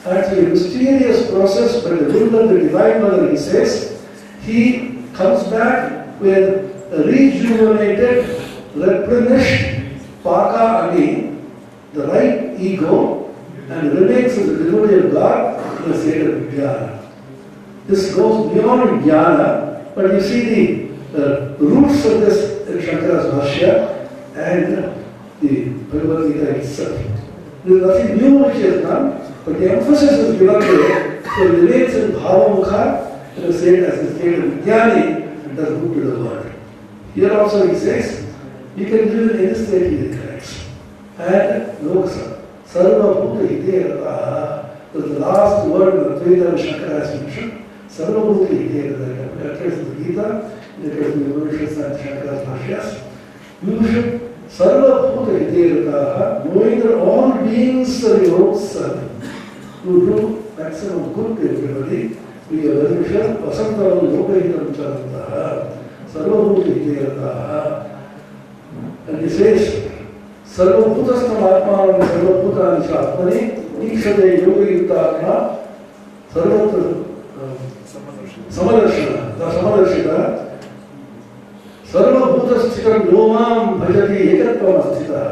S1: And through a mysterious process by the will of the Divine Mother, he says, he comes back with a rejuvenated, replenished Paka Ani, the right ego, and remains as the devotee of God in the state of Jnana. This goes beyond Jnana, but you see the roots of this in Shankara's Bhashya and the Bhagavad Gita itself. There is nothing new which he has done, but the emphasis is given to So it remains in Bhavamukha, in a state as a state of Vijnani, and does good to the world. Here also he says, you can live in any state he recognizes. And Lokasa, Sarva Bhuta Hideyata, was the last word in the Advaita Shankara has mentioned. Sarva Bhuta Hideyata, that occurs in the Gita, it occurs in the Upanishads and Shankara's Bhashyas. You should Sarva Bhuta Hideyata, knowing that all beings are your own servant. To do maximum good to everybody, be a well-wisher, Vasantaram Yogahitam Charantaha, Sarva Bhuta Hideyata. And he says, Sarvabhutastam Atmanam Sarvabhutani Atmani Ikshade Yoga-Yukta Sarvatra Samadarshana, the Samadarshita Sarvabhutasthikam Yomam Bhajati Ekatvam Asthita,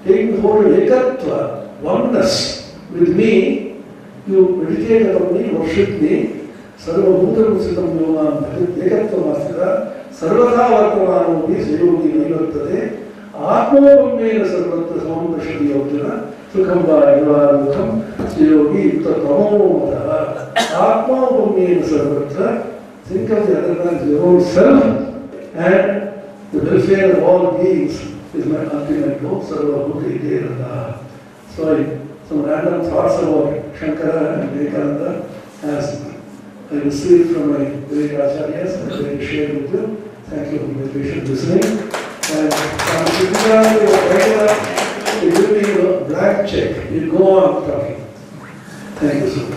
S1: taking hold of Ekatva, oneness with me, you meditate upon me, worship me, Sarvabhutasthikam Yomam Bhajati Ekatvam Asthita, Sarvata Vartamano Sayogi Nivartate, Atmavamena Sarvatra Samamashati Yojana, Sukhamba Yuvarukham, Sayogi Yukta Tamamo Mataha, Atmavamena Sarvatra, think of the other than your own self, and the welfare of all beings is my ultimate goal, Sarva Bhuta Hideyata. So some random thoughts about Shankara and Vivekananda as I received from my great acharyas, I'm going to share with you. Thank you for your patient listening. And I'm sitting down with a regular, you give me a black check, you go on talking. Thank you so much.